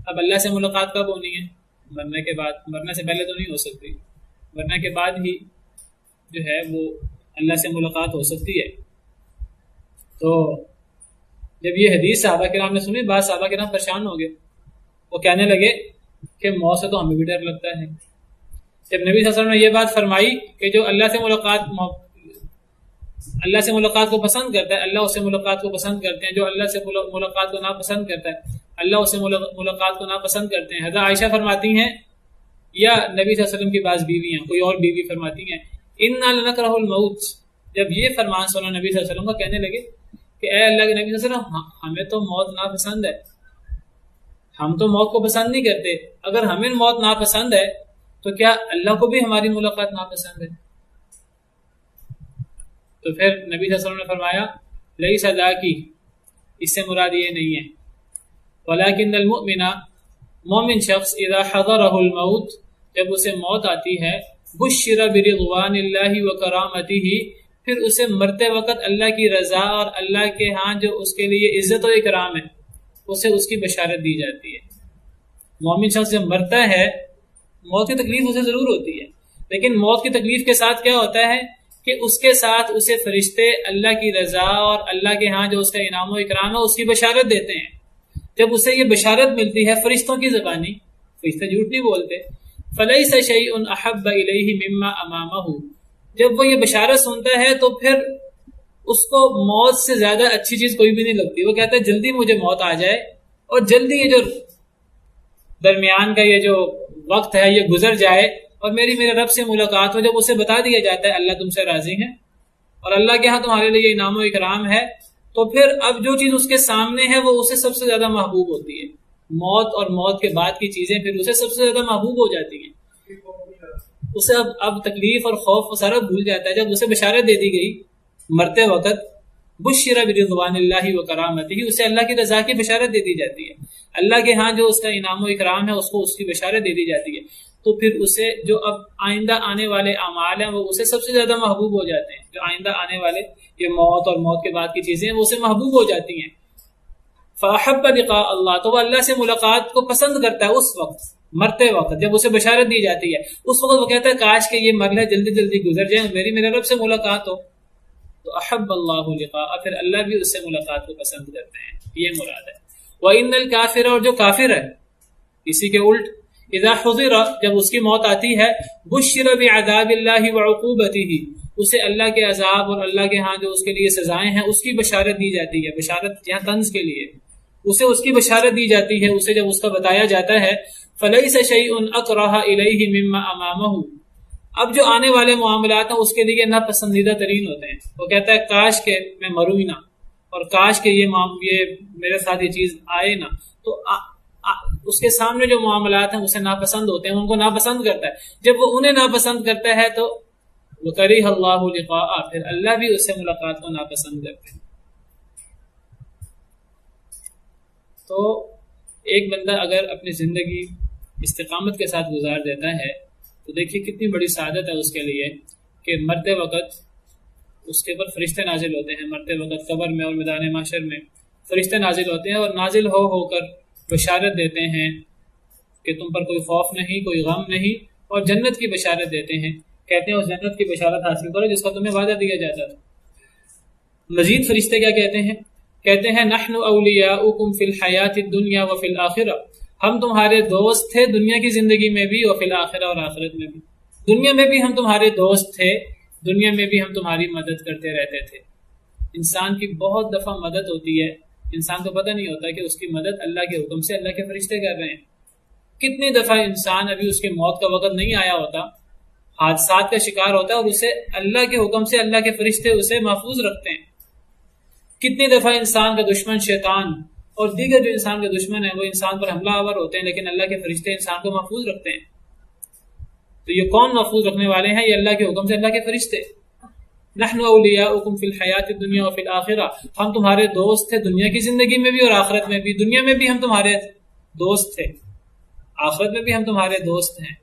اب اللہ سے ملاقات کب ہونی ہے؟ مرنے کے بعد. مرنے سے پہلے تو نہیں ہو سکتی، مرنے کے بعد ہی جو ہے وہ اللہ سے ملاقات ہو سکتی ہے. تو جب یہ حدیث صحابہ کرام نے سنی، بعض صحابہ کرام پریشان ہو گئے. وہ کہنے لگے کہ موت سے تو ہمیں بھی ڈر لگتا ہے. جب نبی صلی اللہ علیہ وسلم نے یہ بات فرمائی کہ جو اللہ سے ملاقات کو پسند کرتا ہے اللہ اس سے ملاقات کو پسند کرتے ہیں، جو اللہ سے ملاقات کو ناپسند کرتا ہے اللہ اس سے ملاقات کو ناپسند کرتے ہیں. حضرت عائشہ فرماتی ہیں یا نبی صلی اللہ علیہ وسلم کی بعض بیوی ہیں، کوئی اور بیوی فرماتی ہیں انا لنکرہ الموت. جب یہ فرمان سنا نبی صلی اللہ علیہ وسلم کا، کہنے لگے کہ اے اللہ کے نبی صلی اللہ علیہ وسلم ہمیں تو موت ناپسند ہے، ہم تو موت کو پسند نہیں کرتے. اگر ہمیں موت ناپسند ہے تو کیا اللہ کو بھی ہماری ملاقات ناپسند ہے؟ تو پھر نبی صلی اللہ علیہ وسلم نے فرمایا لیس ذاکی، اس سے مراد یہ نہیں ہے، ولکن المؤمن، مومن شخص اذا حضرہ الموت، جب اسے موت آتی ہے، بشر برضوان اللہ وکرامتہ، پھر اسے مرتے وقت اللہ کی رضا اور اللہ کے ہاں جو اس کے لیے عزت و اکرام ہے اسے اس کی بشارت دی جاتی ہے. مومن شخص جب مرتا ہے موت کی تکلیف اسے ضرور ہوتی ہے، لیکن موت کی تکلیف کے ساتھ کیا ہوتا ہے کہ اس کے ساتھ اسے فرشتے اللہ کی رضا اور اللہ کے ہاں جو اس کا انعام و اکرام ہے اس کی بشارت دیتے ہیں. جب اسے یہ بشارت ملتی ہے فرشتوں کی زبانی، فرشتے جھوٹ نہیں بولتے، فلیس شیء احب الیہ مما امامہ، جب وہ یہ بشارت سنتا ہے تو پھر اس کو موت سے زیادہ اچھی چیز کوئی بھی نہیں لگتی. وہ کہتا ہے جلدی مجھے موت آ جائے اور جلدی یہ جو درمیان کا یہ جو وقت ہے یہ گزر جائے اور میرے رب سے ملاقات ہو. جب اسے بتا دیا جاتا ہے اللہ تم سے راضی ہے اور اللہ کے ہاں تمہارے لیے انعام و اکرام ہے، تو پھر اب جو چیز اس کے سامنے ہے وہ اسے سب سے زیادہ محبوب ہوتی ہے. موت اور موت کے بعد کی چیزیں پھر اسے سب سے زیادہ محبوب ہو جاتی ہیں. اسے اب تکلیف اور خوف وہ سارا بھول جاتا ہے. جب اسے بشارت دے دی گئی مرتے وقت بشر برضوان اللہ و کرامتہ، اسے اللہ کی رضا کی بشارت دے دی جاتی ہے، اللہ کے ہاں جو اس کا انعام و اکرام ہے اس کو اس کی بشارت دے دی جاتی ہے، تو پھر اسے جو اب آئندہ آنے والے اعمال ہیں وہ اسے سب سے زیادہ محبوب ہو جاتے ہیں، جو آئندہ آنے والے یہ موت اور موت کے بعد کی چیزیں ہیں وہ اسے محبوب ہو جاتی ہیں۔ فاحب لقاء اللہ، تو وہ اللہ سے ملاقات کو پسند کرتا ہے اس وقت، مرتے وقت جب اسے بشارت دی جاتی ہے، اس وقت وہ کہتا ہے کاش کہ یہ مرحلہ جلدی جلدی گزر جائے اور میرے رب سے ملاقات ہو، تو احب اللہ لقاء، پھر اللہ بھی اس سے ملاقات کو پسند کرتے ہیں، یہ مراد ہے۔ وَإِنَّ الْكَافِرَ، اور جو کافر ہے اسی کے الٹ، اذا حضر، جب اس کی موت آتی ہے، بشر بعذاب اللہ وعقوبتہ، اسے اللہ کے عذاب اور اللہ کے ہاں جو اس کے لیے سزائیں ہیں اس کی بشارت دی جاتی ہے، بشارت یہاں طنز کے لیے، اسے اس کی بشارت دی جاتی ہے، اسے جب اس کا بتایا جاتا ہے، فَلَيْسَ شَيْءٌ أَكْرَهَ إِلَيْهِ مِمَّا أَمَامَهُ، اب جو آنے والے معاملات ہیں اس کے لیے ناپسندیدہ ترین ہوتے ہیں، وہ کہتا ہے کاش کہ میں مروں ہی نہ، اور کاش کہ یہ میرے ساتھ یہ چیز آئے نہ، تو اس کے سامنے جو معاملات ہیں اسے ناپسند ہوتے ہیں، ان کو ناپسند کرتا ہے، جب وہ انہیں ناپسند کرتا ہے تو وَكَرِهَ اللَّهُ لِقَاءَ، پھر اللہ بھی اس سے ملاقات کو ناپسند کرتے ہیں۔ تو ایک بندہ اگر اپنی زندگی استقامت کے ساتھ گزار دیتا ہے تو دیکھیے کتنی بڑی سعادت ہے اس کے لیے کہ مرتے وقت اس کے اوپر فرشتے نازل ہوتے ہیں، مرتے وقت قبر میں اور میدان محشر میں فرشتے نازل ہوتے ہیں اور نازل ہو کر بشارت دیتے ہیں کہ تم پر کوئی خوف نہیں، کوئی غم نہیں، اور جنت کی بشارت دیتے ہیں، کہتے ہیں اس جنت کی بشارت حاصل کرو جس کا تمہیں وعدہ دیا جاتا تھا۔ مزید فرشتے کیا کہتے ہیں؟ کہتے ہیں نحن اولیاؤکم فی الحیات الدنیا وفی الآخرہ، ہم تمہارے دوست تھے دنیا کی زندگی میں بھی وفی الآخرہ، اور آخرت میں بھی، دنیا میں بھی ہم تمہارے دوست تھے، دنیا میں بھی ہم تمہاری مدد کرتے رہتے تھے۔ انسان کی بہت دفعہ مدد ہوتی ہے، انسان کو پتہ نہیں ہوتا کہ اس کی مدد اللہ کے حکم سے اللہ کے فرشتے کر رہے ہیں۔ کتنی دفعہ انسان ابھی اس کی موت کا وقت نہیں آیا ہوتا، حادثات کا شکار ہوتا ہے اور اسے اللہ کے حکم سے اللہ کے فرشتے اسے محفوظ رکھتے ہیں۔ کتنی دفعہ انسان کا دشمن شیطان اور دیگر جو انسان کے دشمن ہیں وہ انسان پر حملہ آور ہوتے ہیں، لیکن اللہ کے فرشتے انسان کو محفوظ رکھتے ہیں۔ تو یہ کون محفوظ رکھنے والے ہیں؟ یہ اللہ کے حکم سے اللہ کے فرشتے۔ نحن اولیاؤکم فی الحیات الدنیا وفی الآخرہ، ہم تمہارے دوست تھے دنیا کی زندگی میں بھی اور آخرت میں بھی، دنیا میں بھی ہم تمہارے دوست تھے، آخرت میں بھی ہم تمہارے دوست ہیں۔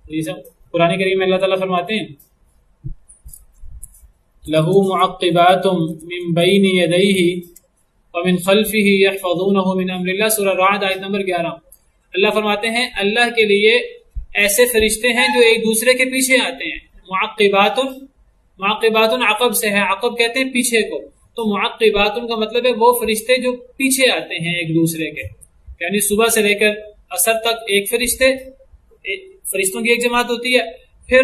یہ سب قرآن کریم میں اللہ تعالیٰ فرماتے ہیں لَهُ مُعَقِّبَاتٌ مِّن بَيْنِ يَدَيْهِ وَمِن خَلْفِهِ يَحْفَظُونَهُ مِنْ أَمْرِ اللَّهِ، سورہ رعد آیت نمبر 11۔ اللہ فرماتے ہیں اللہ کے لیے ایسے فرشتے ہیں جو ایک دوسرے کے پیچھے آتے ہیں۔ معقبات عقب سے ہے، عقب کہتے ہیں پیچھے کو، تو معقبات کا مطلب ہے وہ فرشتے جو پیچھے آتے ہیں ایک دوسرے کے، یعنی صبح سے لے کر عصر تک ایک فرشتوں کی ایک جماعت ہوتی ہے، پھر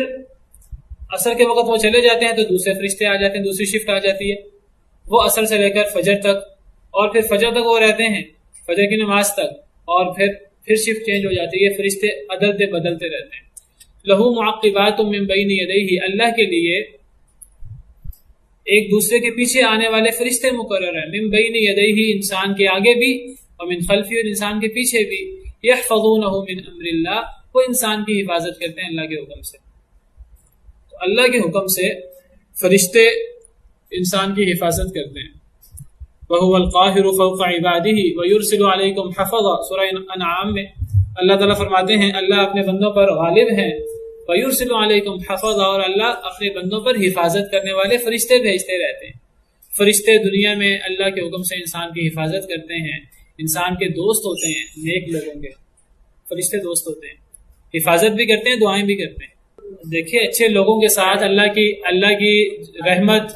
عصر کے وقت وہ چلے جاتے ہیں تو دوسرے فرشتے آ جاتے ہیں، دوسری شفٹ آ جاتی ہے، وہ عصر سے لے کر فجر تک، اور پھر فجر تک وہ رہتے ہیں، فجر کی نماز تک، اور پھر شفٹ چینج ہو جاتی ہے، فرشتے عدلتے بدلتے رہتے ہیں۔ لہو معقبات من بین یدیہ، اللہ کے لیے ایک دوسرے کے پیچھے آنے والے فرشتے مقرر ہیں، من بین یدیہ انسان کے آگے بھی، اور من خلفی اور انسان کے پیچھے بھی، یحفظونہ من امر اللہ، وہ انسان کی حفاظت کرتے ہیں اللہ کے حکم سے۔ تو اللہ کے حکم سے فرشتے انسان کی حفاظت کرتے ہیں۔ وَهُوَ الْقَاهِرُ فَوْقَ عِبَادِهِ وَيُرْسِلُ عَلَيْكُمْ حَفَظًا، سورہ انعام میں اللہ تعالیٰ فرماتے ہیں اللہ اپنے بندوں پر غالب ہیں، وَيُرْسِلُ عَلَيْكُمْ حَفَظًا، اور اللہ اپنے بندوں پر حفاظت کرنے والے فرشتے بھیجتے رہتے ہیں۔ فرشتے دنیا میں اللہ کے حکم سے انسان کی حفاظت کرتے ہیں، انسان کے دوست ہوتے ہیں، نیک لوگوں کے فرشتے دوست ہوتے ہیں، حفاظت بھی کرتے ہیں، دعائیں بھی کرتے ہیں۔ دیکھیے اچھے لوگوں کے ساتھ اللہ کی رحمت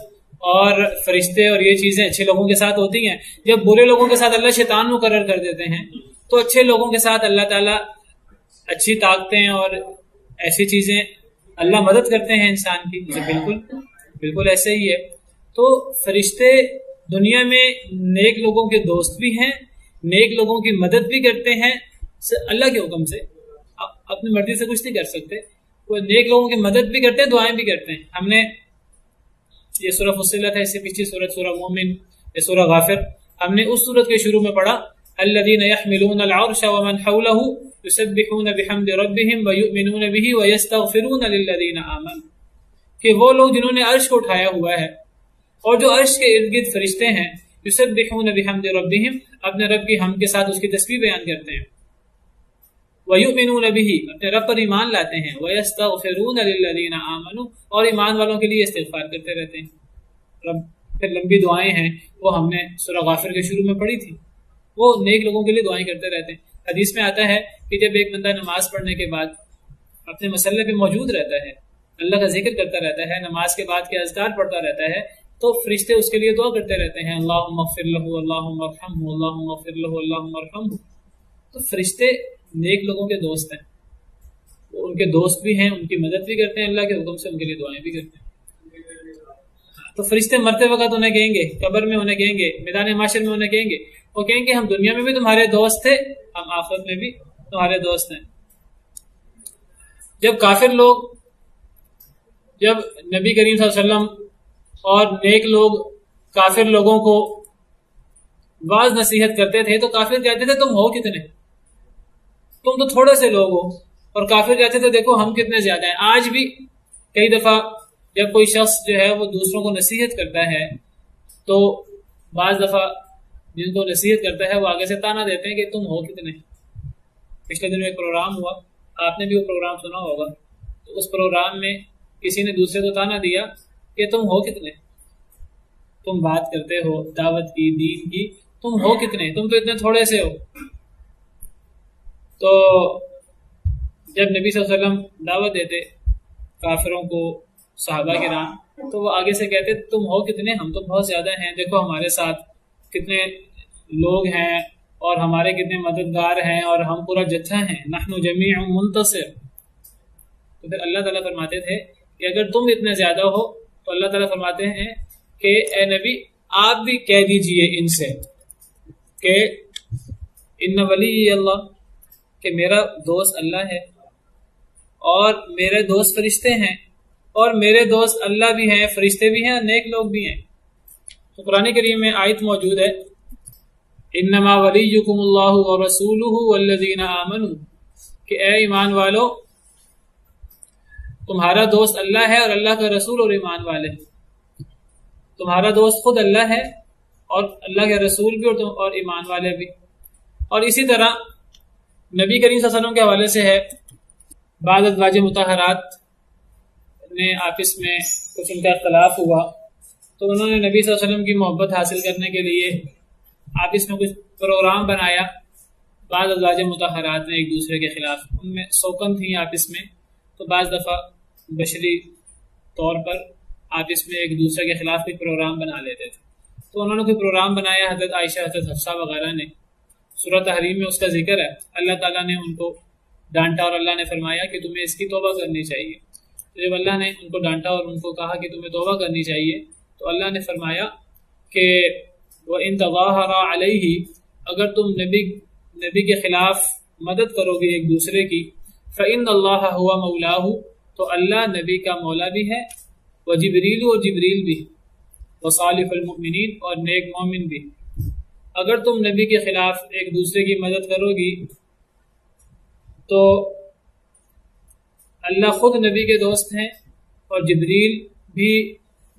اور فرشتے اور یہ چیزیں اچھے لوگوں کے ساتھ ہوتی ہیں، جب برے لوگوں کے ساتھ اللہ شیطان مقرر کر دیتے ہیں تو اچھے لوگوں کے ساتھ اللہ تعالیٰ اچھی طاقتیں اور ایسی چیزیں اللہ مدد کرتے ہیں انسان کی، بالکل ایسے ہی ہے۔ تو فرشتے دنیا میں نیک لوگوں کے دوست بھی ہیں، نیک لوگوں کی مدد بھی کرتے ہیں اللہ کے حکم سے، اپنی مرضی سے کچھ نہیں کر سکتے، وہ نیک لوگوں کی مدد بھی کرتے ہیں، دعائیں بھی کرتے ہیں۔ ہم نے یہ سورہ فصلت ہے، اس سے پچھلی سورہ مومن، یہ سورہ غافر، ہم نے اس سورت کے شروع میں پڑھا الذین یحملون العرش ومن حولہ یسبحون بحمد ربہم ویؤمنون بہ ویستغفرون للذین آمنوا، کہ وہ لوگ جنہوں نے عرش کو اٹھایا ہوا ہے اور جو عرش کے ارد گرد فرشتے ہیں یسبحون بحمد ربہم اپنے رب کی حمد کے ساتھ اس کی تسبیح بیان کرتے ہیں، وَيُؤْمِنُونَ بِهِ اپنے رب پر ایمان لاتے ہیں، وَيَسْتَغْفِرُونَ لِلَّذِينَ آمَنُوا اور ایمان والوں کے لیے استغفار کرتے رہتے ہیں۔ پھر لمبی دعائیں ہیں وہ ہم نے سورہ غافر کے شروع میں پڑھی تھی، وہ نیک لوگوں کے لیے دعائیں کرتے رہتے ہیں۔ حدیث میں آتا ہے کہ جب ایک بندہ نماز پڑھنے کے بعد اپنے مسلح پہ موجود رہتا ہے، اللہ کا ذکر کرتا رہتا ہے، نماز کے بعد کے اذکار پڑھتا رہتا ہے، تو فرشتے اس کے لیے دعا کرتے رہتے ہیں، اللہم اغفر لہ، اللہم ارحمہ، اللہم اغفر لہ، اللہم ارحمہ۔ تو فرشتے نیک لوگوں کے دوست ہیں، وہ ان کے دوست بھی ہیں، ان کی مدد بھی کرتے ہیں، اللہ کے حکم سے ان کے لیے دعائیں بھی کرتے ہیں۔ تو فرشتے مرتے وقت انہیں کہیں گے، قبر میں انہیں کہیں گے، میدان محشر میں انہیں کہیں گے، وہ کہیں گے ہم دنیا میں بھی تمہارے دوست تھے، ہم آخرت میں بھی تمہارے دوست ہیں۔ جب کافر لوگ، جب نبی کریم صلی اللہ علیہ وسلم اور نیک لوگ کافر لوگوں کو واعظ نصیحت کرتے تھے تو کافر کہتے تھے تم ہو کتنے، تم تو تھوڑے سے لوگ ہو، اور کافر کہتے تھے دیکھو ہم کتنے زیادہ ہیں۔ آج بھی کئی دفعہ جب کوئی شخص جو ہے وہ دوسروں کو نصیحت کرتا ہے تو بعض دفعہ جن کو نصیحت کرتا ہے وہ آگے سے تانا دیتے ہیں کہ تم ہو کتنے۔ پچھلے دنوں ایک پروگرام ہوا، آپ نے بھی وہ پروگرام سنا ہوگا، تو اس پروگرام میں کسی نے دوسرے کو تانا دیا کہ تم ہو کتنے، تم بات کرتے ہو دعوت کی، دین کی، تم ہو کتنے، تم تو اتنے تھوڑے سے ہو۔ تو جب نبی صلی اللہ علیہ وسلم دعوت دیتے کافروں کو، صحابہ کرام، تو وہ آگے سے کہتے تم ہو کتنے، ہم تو بہت زیادہ ہیں، دیکھو ہمارے ساتھ کتنے لوگ ہیں اور ہمارے کتنے مددگار ہیں اور ہم پورا جتھا ہیں، نحن جمیع منتصر۔ تو پھر اللہ تعالیٰ فرماتے تھے کہ اگر تم اتنے زیادہ ہو تو اللہ تعالیٰ فرماتے ہیں کہ اے نبی آپ بھی کہہ دیجئے ان سے کہ ان ولی اللہ، کہ میرا دوست اللہ ہے اور میرے دوست فرشتے ہیں، اور میرے دوست اللہ بھی ہیں، فرشتے بھی ہیں اور نیک لوگ بھی ہیں۔ تو قرآن کریم میں آیت موجود ہے انما ولیکم اللہ ورسولہ والذین آمنوا، کہ اے ایمان والو تمہارا دوست اللہ ہے اور اللہ کا رسول اور ایمان والے۔ تمہارا دوست خود اللہ ہے اور اللہ کے رسول بھی اور ایمان والے بھی۔ اور اسی طرح نبی کریم صلی اللہ علیہ وسلم کے حوالے سے ہے، بعض ازواج مطہرات نے آپس میں کچھ ان کا اختلاف ہوا تو انہوں نے نبی صلی اللہ علیہ وسلم کی محبت حاصل کرنے کے لیے آپس میں کچھ پروگرام بنایا۔ بعض ازواج مطہرات نے ایک دوسرے کے خلاف، ان میں سوکن تھیں آپس میں، تو بعض دفعہ بشری طور پر آپس میں ایک دوسرے کے خلاف کوئی پروگرام بنا لیتے تھے۔ تو انہوں نے کوئی پروگرام بنایا، حضرت عائشہ، حضرت حفصہ وغیرہ نے، سورہ تحریم میں اس کا ذکر ہے، اللہ تعالیٰ نے ان کو ڈانٹا اور اللہ نے فرمایا کہ تمہیں اس کی توبہ کرنی چاہیے۔ جب اللہ نے ان کو ڈانٹا اور ان کو کہا کہ تمہیں توبہ کرنی چاہیے تو اللہ نے فرمایا کہ وَإِن تَظَاهَرَا عَلَيْهِ، اگر تم نبی کے خلاف مدد کرو گے ایک دوسرے کی، فَإِنَّ اللَّهَ هُوَ مَوْلَاهُ، تو اللہ نبی کا مولا بھی ہے، وَجِبْرِيلُ، اور جبریل بھی، وَصَالِحُ الْمُؤْمِنِينَ، اور نیک مومن بھی۔ اگر تم نبی کے خلاف ایک دوسرے کی مدد کرو گی تو اللہ خود نبی کے دوست ہیں اور جبریل بھی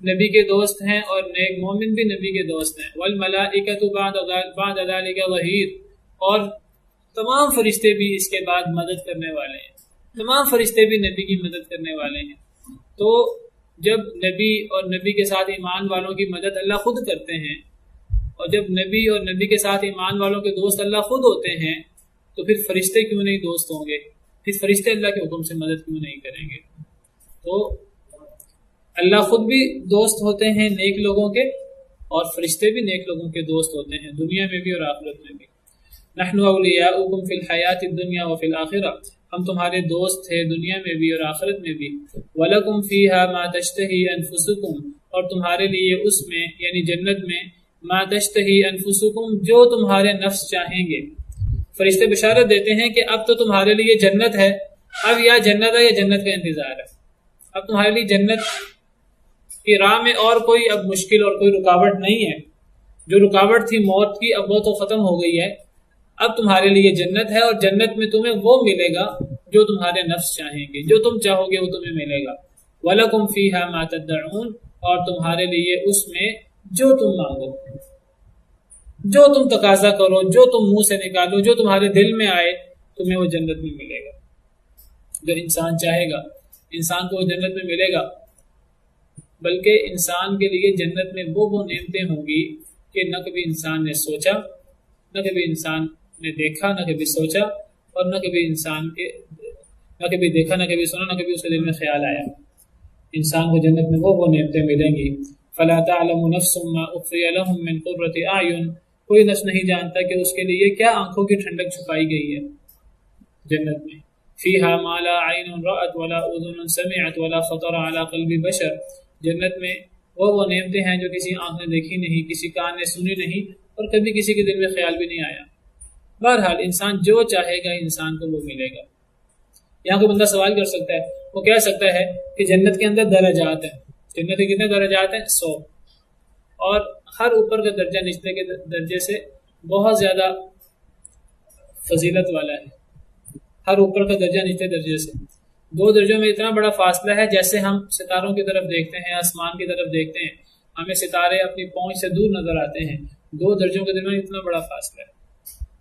نبی کے دوست ہیں اور نیک مومن بھی نبی کے دوست ہیں، والملائکۃ بعد ذلک ظہیر، اور تمام فرشتے بھی اس کے بعد مدد کرنے والے ہیں، تمام فرشتے بھی نبی کی مدد کرنے والے ہیں۔ تو جب نبی اور نبی کے ساتھ ایمان والوں کی مدد اللہ خود کرتے ہیں، اور جب نبی اور نبی کے ساتھ ایمان والوں کے دوست اللہ خود ہوتے ہیں تو پھر فرشتے کیوں نہیں دوست ہوں گے، پھر فرشتے اللہ کے حکم سے مدد کیوں نہیں کریں گے؟ تو اللہ خود بھی دوست ہوتے ہیں نیک لوگوں کے، اور فرشتے بھی نیک لوگوں کے دوست ہوتے ہیں، دنیا میں بھی اور آخرت میں بھی۔ نحن اولیاؤکم فی الحیات الدنیا وفی الآخرہ، ہم تمہارے دوست تھے دنیا میں بھی اور آخرت میں بھی۔ وَلَكُمْ فِيهَا مَا تَشْتَهِي أَنفُسُكُمْ، اور تمہارے لیے اس میں یعنی جنت میں مَا تَشْتَهِي أَنفُسُكُمْ، جو تمہارے نفس چاہیں گے۔ فرشتے بشارت دیتے ہیں کہ اب تو تمہارے لیے جنت ہے، اب یا جنت ہے یا جنت کا انتظار ہے، اب تمہارے لیے جنت کی راہ میں اور کوئی اب مشکل اور کوئی رکاوٹ نہیں ہے۔ جو رکاوٹ تھی موت کی اب وہ تو ختم ہو گئی ہے، اب تمہارے لیے جنت ہے، اور جنت میں تمہیں وہ ملے گا جو تمہارے نفس چاہیں گے، جو تم چاہو گے وہ تمہیں ملے گا۔ وَلَكُمْ فِيهَا مَا تَدَّعُونَ، اور تمہارے لیے اس میں جو تم مانگو، جو تم تقاضا کرو، جو تم منہ سے نکالو، جو تمہارے دل میں آئے تمہیں وہ جنت میں ملے گا۔ جو انسان چاہے گا انسان کو وہ جنت میں ملے گا، بلکہ انسان کے لیے جنت میں وہ نعمتیں ہوں گی کہ نہ کبھی انسان نے سوچا، نہ کبھی انسان نے دیکھا، نہ کبھی سوچا، اور نہ کبھی انسان کے نہ کبھی دیکھا، نہ کبھی سنا، نہ کبھی اس کے دل میں خیال آیا۔ انسان کو جنت میں وہ نعمتیں ملیں گی۔ فلا تعلم نفس ما اخفی لهم من قرۃ اعین، کوئی نفس نہیں جانتا کہ اس کے لیے کیا آنکھوں کی ٹھنڈک چھپائی گئی ہے جنت میں۔ فیہا ما لا عین رأت ولا اذن سمعت ولا خطر علی قلب بشر، جنت میں وہ نعمتیں ہیں جو کسی آنکھ نے دیکھی نہیں، کسی کان نے سنی نہیں، اور کبھی کسی کے دل میں خیال بھی نہیں آیا۔ بہرحال انسان جو چاہے گا انسان کو وہ ملے گا۔ یہاں کوئی بندہ سوال کر سکتا ہے، وہ کہہ سکتا ہے کہ جنت کے اندر درجات ہیں، جنت کے کتنے درجات ہیں؟ 100، اور ہر اوپر کا درجہ نچلے کے درجے سے بہت زیادہ فضیلت والا ہے۔ ہر اوپر کا درجہ نچلے درجے سے 2 درجوں میں اتنا بڑا فاصلہ ہے، جیسے ہم ستاروں کی طرف دیکھتے ہیں، آسمان کی طرف دیکھتے ہیں، ہمیں ستارے اپنی پہنچ سے دور نظر آتے ہیں، 2 درجوں کے درمیان اتنا بڑا فاصلہ ہے۔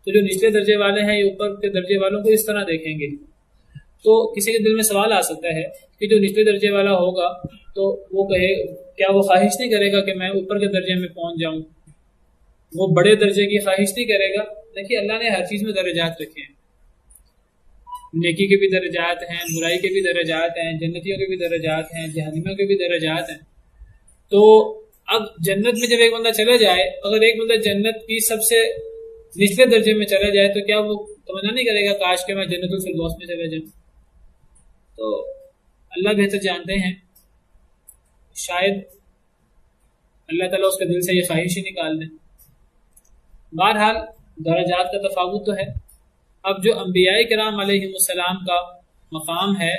تو جو نچلے درجے والے ہیں یہ اوپر کے درجے والوں کو اس طرح دیکھیں گے، تو کسی کے دل میں سوال آ سکتا ہے کہ جو نچلے درجے والا ہوگا تو وہ کہے، کیا وہ خواہش نہیں کرے گا کہ میں اوپر کے درجے میں پہنچ جاؤں؟ وہ بڑے درجے کی خواہش نہیں کرے گا؟ دیکھیے اللہ نے ہر چیز میں درجات رکھے ہیں، نیکی کے بھی درجات ہیں، برائی کے بھی درجات ہیں، جنتیوں کے بھی درجات ہیں، جہنمیوں کے بھی درجات ہیں۔ تو اب جنت میں جب ایک بندہ چلا جائے، اگر ایک بندہ جنت کی سب سے نچلے درجے میں چلا جائے تو کیا وہ تمنا نہیں کرے گا کاش کہ میں جنت الفردوس میں چلا جاؤں؟ تو اللہ بہتر جانتے ہیں، شاید اللہ تعالیٰ اس کے دل سے یہ خواہش ہی نکال دیں۔ بہرحال درجات کا تفاوت تو ہے۔ اب جو انبیاء کرام علیہ السلام کا مقام ہے،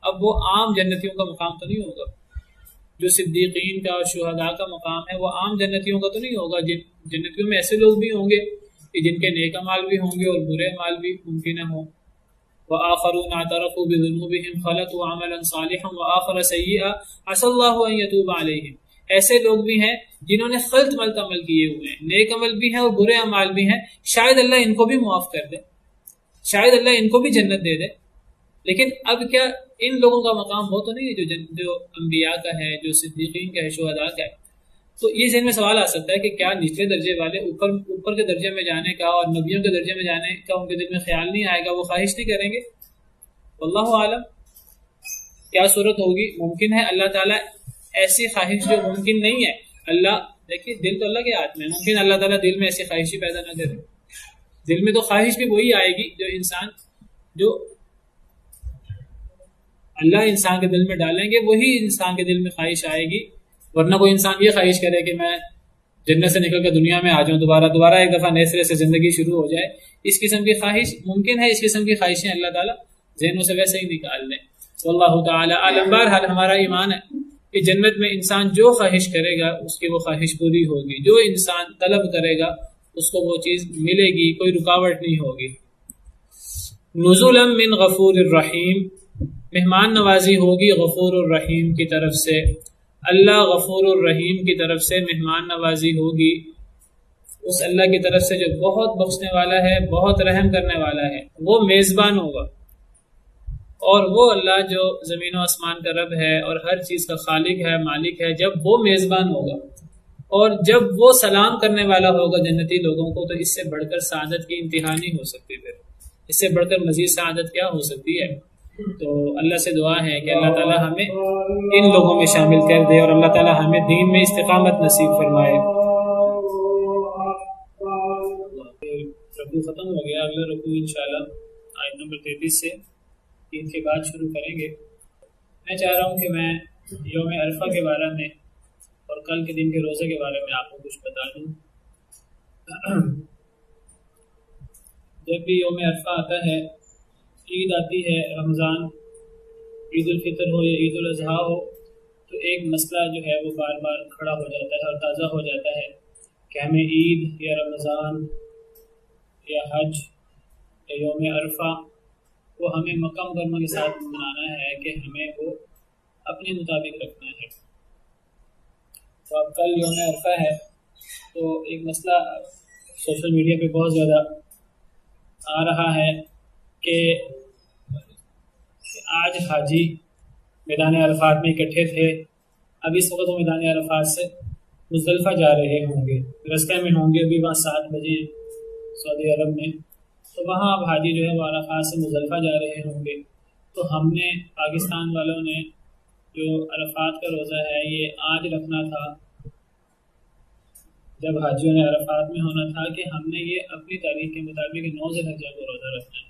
اب وہ عام جنتیوں کا مقام تو نہیں ہوگا۔ جو صدیقین کا اور شہداء کا مقام ہے وہ عام جنتیوں کا تو نہیں ہوگا۔ جنتیوں میں ایسے لوگ بھی ہوں گے کہ جن کے نیک اعمال بھی ہوں گے اور برے اعمال بھی ممکن ہوں۔ وآخرون اعترفوا بذنوبهم خلطوا عملا صالحا وآخر سیئا عسى اللہ ان یتوب علیہم، ایسے لوگ بھی ہیں جنہوں نے خلط ملط عمل کیے ہوئے ہیں، نیک عمل بھی ہیں اور برے اعمال بھی ہیں، شاید اللہ ان کو بھی معاف کر دے، شاید اللہ ان کو بھی جنت دے دے۔ لیکن اب کیا ان لوگوں کا مقام وہ تو نہیں ہے جو انبیاء کا ہے، جو صدیقین کا ہے، شہداء کا ہے؟ تو یہ ذہن میں سوال آ سکتا ہے کہ کیا نچلے درجے والے اوپر کے درجے میں جانے کا اور نبیوں کے درجے میں جانے کا ان کے دل میں خیال نہیں آئے گا، وہ خواہش نہیں کریں گے؟ واللہ عالم کیا صورت ہوگی۔ ممکن ہے اللہ تعالیٰ ایسی خواہش جو ممکن نہیں ہے، اللہ دیکھیے دل تو اللہ کے ہاتھ میں، ممکن اللہ تعالیٰ دل میں ایسی خواہش ہی پیدا نہ کرے۔ دل میں تو خواہش بھی وہی آئے گی جو اللہ انسان کے دل میں ڈالیں گے، وہی انسان کے دل میں خواہش آئے گی۔ ورنہ کوئی انسان یہ خواہش کرے کہ میں جنت سے نکل کے دنیا میں آ جاؤں، دوبارہ ایک دفعہ نئے سرے سے زندگی شروع ہو جائے، اس قسم کی خواہش ممکن ہے؟ اس قسم کی خواہشیں اللہ تعالیٰ ذہنوں سے ویسے ہی نکال دیں۔ واللہ تعالی عالم۔ بہرحال ہمارا ایمان ہے کہ جنت میں انسان جو خواہش کرے گا اس کی وہ خواہش پوری ہوگی، جو انسان طلب کرے گا اس کو وہ چیز ملے گی، کوئی رکاوٹ نہیں ہوگی۔ نزلا من غفور الرحیم، مہمان نوازی ہوگی غفور الرحیم کی طرف سے، اللہ غفور الرحیم کی طرف سے مہمان نوازی ہوگی، اس اللہ کی طرف سے جو بہت بخشنے والا ہے، بہت رحم کرنے والا ہے، وہ میزبان ہوگا۔ اور وہ اللہ جو زمین و آسمان کا رب ہے اور ہر چیز کا خالق ہے، مالک ہے، جب وہ میزبان ہوگا اور جب وہ سلام کرنے والا ہوگا جنتی لوگوں کو، تو اس سے بڑھ کر سعادت کی انتہا نہیں ہو سکتی، پھر اس سے بڑھ کر مزید سعادت کیا ہو سکتی ہے؟ تو اللہ سے دعا ہے کہ اللہ تعالی ہمیں ان لوگوں میں شامل کر دے اور اللہ تعالی ہمیں دین میں استقامت نصیب فرمائے۔ رکوع ختم ہو گیا، اگلا رکوع انشاءاللہ آیت نمبر 33 سے 3 کے بعد شروع کریں گے۔ میں چاہ رہا ہوں کہ میں یوم عرفہ کے بارے میں اور کل کے دن کے روزے کے بارے میں آپ کو کچھ بتا دوں۔ جب بھی یوم عرفہ آتا ہے، عید آتی ہے، رمضان، عید الفطر ہو یا عید الاضحیٰ ہو، تو ایک مسئلہ جو ہے وہ بار بار کھڑا ہو جاتا ہے اور تازہ ہو جاتا ہے کہ ہمیں عید یا رمضان یا حج یا یوم عرفہ وہ ہمیں مکہ مکرمہ کے ساتھ منانا ہے کہ ہمیں وہ اپنے مطابق رکھنا ہے۔ تو اب کل یوم عرفہ ہے، تو ایک مسئلہ سوشل میڈیا پہ بہت زیادہ آ رہا ہے کہ آج حاجی میدان عرفات میں اکٹھے تھے، اب اس وقت وہ میدان عرفات سے مزدلفہ جا رہے ہوں گے، راستے میں ہوں گے، ابھی وہاں 7 بجے سعودی عرب میں، تو وہاں اب حاجی جو ہے وہ عرفات سے مزدلفہ جا رہے ہوں گے۔ تو ہم نے پاکستان والوں نے جو عرفات کا روزہ ہے یہ آج رکھنا تھا، جب حاجیوں نے عرفات میں ہونا تھا، کہ ہم نے یہ اپنی تاریخ کے مطابق 9 ذی الحجہ کو روزہ رکھنا ہے۔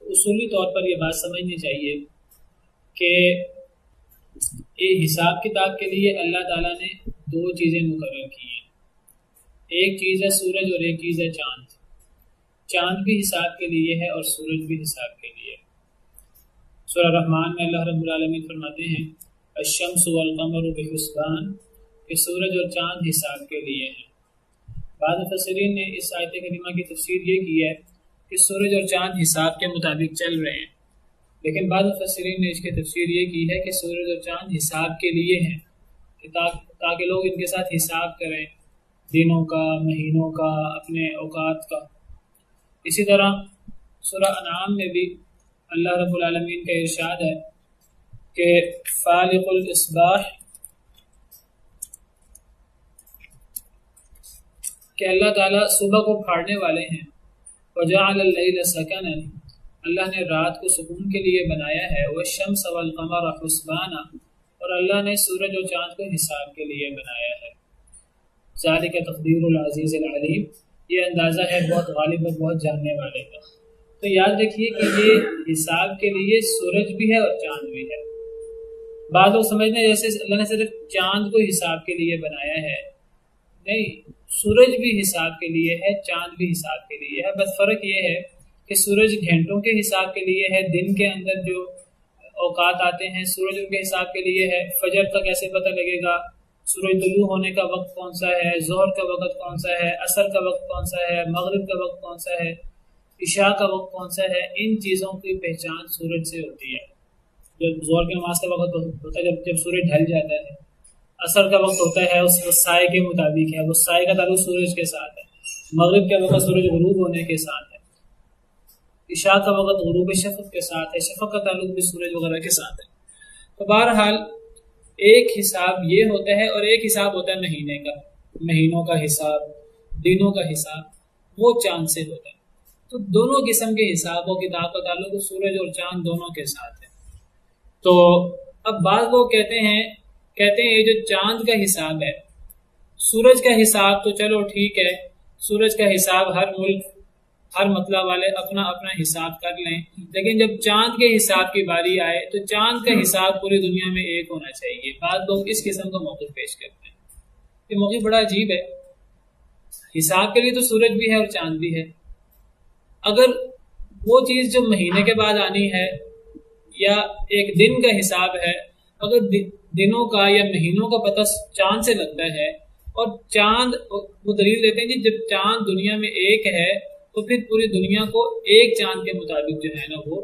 تو اصولی طور پر یہ بات سمجھنی چاہیے کہ یہ حساب کتاب کے لیے اللہ تعالیٰ نے 2 چیزیں مقرر کی ہیں، ایک چیز ہے سورج اور ایک چیز ہے چاند۔ چاند بھی حساب کے لیے ہے اور سورج بھی حساب کے لیے ہے۔ سورہ رحمان میں اللہ رب العالمین فرماتے ہیں الشمس والقمر بحسبان، کہ سورج اور چاند حساب کے لیے ہیں۔ بعض مفسرین نے اس آیت کریمہ کی تفسیر یہ کی ہے کہ سورج اور چاند حساب کے مطابق چل رہے ہیں، لیکن بعض مفسرین نے اس کی تفسیر یہ کی ہے کہ سورج اور چاند حساب کے لیے ہیں، کہ تاکہ لوگ ان کے ساتھ حساب کریں دنوں کا، مہینوں کا، اپنے اوقات کا۔ اسی طرح سورہ انعام میں بھی اللہ رب العالمین کا ارشاد ہے کہ فالق الاصباح، کہ اللہ تعالیٰ صبح کو پھاڑنے والے ہیں، وجعل اللیل سکنا، اللہ نے رات کو سکون کے لیے بنایا ہے، والشمس والقمر حسبانا، اور اللہ نے سورج اور چاند کو حساب کے لیے بنایا ہے۔ ذالک تقدیر العزیز العلیم، یہ اندازہ ہے بہت غالب اور بہت جاننے والے کا۔ تو یاد رکھیے کہ یہ حساب کے لیے سورج بھی ہے اور چاند بھی ہے۔ بعض لوگ سمجھتے ہیں جیسے اللہ نے صرف چاند کو حساب کے لیے بنایا ہے، نہیں، سورج بھی حساب کے لیے ہے، چاند بھی حساب کے لیے ہے، بس فرق یہ ہے کہ سورج گھنٹوں کے حساب کے لیے ہے، دن کے اندر جو اوقات آتے ہیں سورج ان کے حساب کے لیے ہے۔ فجر کا کیسے پتہ لگے گا، سورج طلوع ہونے کا وقت کون سا ہے، ظہر کا وقت کون سا ہے، عصر کا وقت کون سا ہے، مغرب کا وقت کون سا ہے، عشاء کا وقت کون سا ہے، ان چیزوں کی پہچان سورج سے ہوتی ہے۔ جب ظہر کی نماز کا وقت ہوتا ہے جب سورج ڈھل جاتا ہے، عصر کا وقت ہوتا ہے اس سائے کے مطابق ہے، وہ سائے کا تعلق سورج کے ساتھ ہے، مغرب کا وقت سورج غروب ہونے کے ساتھ ہے، عشاء کا وقت غروب شفق کے ساتھ ہے، شفق کا تعلق بھی سورج وغیرہ کے ساتھ ہے۔ تو بہرحال ایک حساب یہ ہوتا ہے اور ایک حساب ہوتا ہے مہینے کا، مہینوں کا حساب، دنوں کا حساب وہ چاند سے ہوتا ہے۔ تو دونوں قسم کے حساب و کتاب کا تعلق سورج اور چاند دونوں کے ساتھ ہے۔ تو اب بعض لوگ کہتے ہیں یہ جو چاند کا حساب ہے، سورج کا حساب تو چلو ٹھیک ہے، سورج کا حساب ہر ملک ہر مطلب والے اپنا اپنا حساب کر لیں، لیکن جب چاند کے حساب کی باری آئے تو چاند کا حساب پوری دنیا میں ایک ہونا چاہیے۔ بعض لوگ اس قسم کا موقف پیش کرتے ہیں، یہ موقف بڑا عجیب ہے۔ حساب کے لیے تو سورج بھی ہے اور چاند بھی ہے، اگر وہ چیز جو مہینے کے بعد آنی ہے یا ایک دن کا حساب ہے، اگر دنوں کا یا مہینوں کا پتہ چاند سے لگتا ہے، اور چاند وہ دلیل دیتے ہیں کہ جب چاند دنیا میں ایک ہے تو پھر پوری دنیا کو ایک چاند کے مطابق جو ہے نا وہ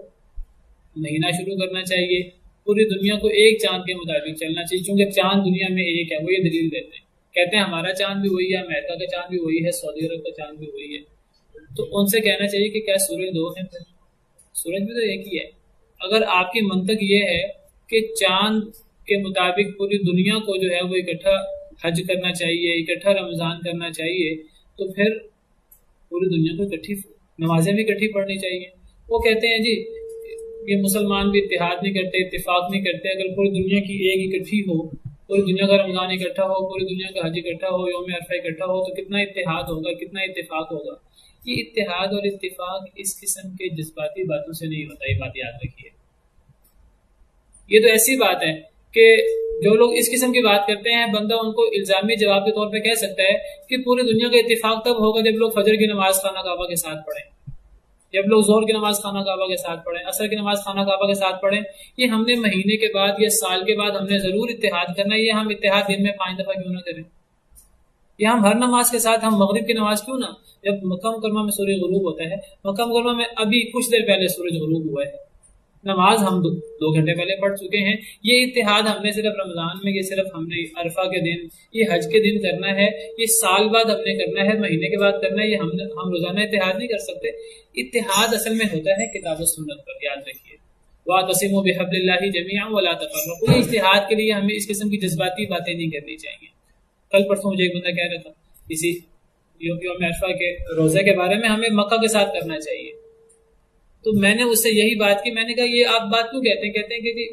مہینہ شروع کرنا چاہیے، پوری دنیا کو ایک چاند کے مطابق چلنا چاہیے، چونکہ چاند دنیا میں ایک ہے۔ وہ یہ دلیل دیتے ہیں، کہتے ہیں ہمارا چاند بھی وہی ہے، امریکہ کا چاند بھی وہی ہے، سعودی عرب کا چاند بھی وہی ہے۔ تو ان سے کہنا چاہیے کہ کیا سورج دو ہیں؟ پھر سورج بھی تو ایک ہی ہے۔ اگر آپ کی منطق یہ ہے کہ چاند کے مطابق پوری دنیا کو جو ہے وہ اکٹھا حج کرنا چاہیے، اکٹھا رمضان کرنا چاہیے، تو پھر پوری دنیا کو اکٹھی نمازیں بھی اکٹھی پڑھنی چاہیے۔ وہ کہتے ہیں جی یہ مسلمان بھی اتحاد نہیں کرتے، اتفاق نہیں کرتے، اگر پوری دنیا کی ایک اکٹھی ہو، پوری دنیا کا رمضان اکٹھا ہو، پوری دنیا کا حج اکٹھا ہو، یوم عرفہ اکٹھا ہو، تو کتنا اتحاد ہوگا، کتنا اتفاق ہوگا۔ یہ اتحاد اور اتفاق اس قسم کے جذباتی باتوں سے نہیں ہوتا، یہ بات یاد رکھیے۔ یہ تو ایسی بات ہے کہ جو لوگ اس قسم کی بات کرتے ہیں، بندہ ان کو الزامی جواب کے طور پہ کہہ سکتا ہے کہ پوری دنیا کا اتفاق تب ہوگا جب لوگ فجر کی نماز خانہ کعبہ کے ساتھ پڑھیں، جب لوگ ظہر کی نماز خانہ کعبہ کے ساتھ پڑھیں، عصر کی نماز خانہ کعبہ کے ساتھ پڑھیں۔ یہ ہم نے مہینے کے بعد یا سال کے بعد ہم نے ضرور اتحاد کرنا ہے، یہ ہم اتحاد دن میں 5 دفعہ کیوں نہ کریں، یہ ہم ہر نماز کے ساتھ ہم مغرب کی نماز کیوں نہ، جب مکہ مکرمہ میں سورج غروب ہوتا ہے، مکہ مکرمہ میں ابھی کچھ دیر پہلے سورج غروب ہوا ہے، نماز ہم 2 گھنٹے پہلے پڑھ چکے ہیں. یہ اتحاد ہم نے صرف رمضان میں، یہ صرف ہم نے عرفہ کے دن، یہ حج کے دن کرنا ہے، یہ سال بعد ہم نے کرنا ہے، مہینے کے بعد کرنا ہے. یہ ہم روزانہ اتحاد نہیں کر سکتے. اتحاد اصل میں ہوتا ہے کتاب و سنت پر. یاد رکھیے وَاعْتَصِمُوا بِحَبْلِ اللَّهِ جَمِيعًا وَلَا تَفَرَّقُوا. اتحاد کے لیے ہمیں اس قسم کی جذباتی باتیں نہیں کرنی چاہیے. کل پرسوں مجھے ایک بندہ کہہ رہا تھا اسی یوم عرفہ کے روزے کے بارے میں ہمیں مکہ کے ساتھ کرنا چاہیے. تو میں نے اس سے یہی بات کی. میں نے کہا یہ آپ بات کیوں کہتے ہیں؟ کہتے ہیں کہ جی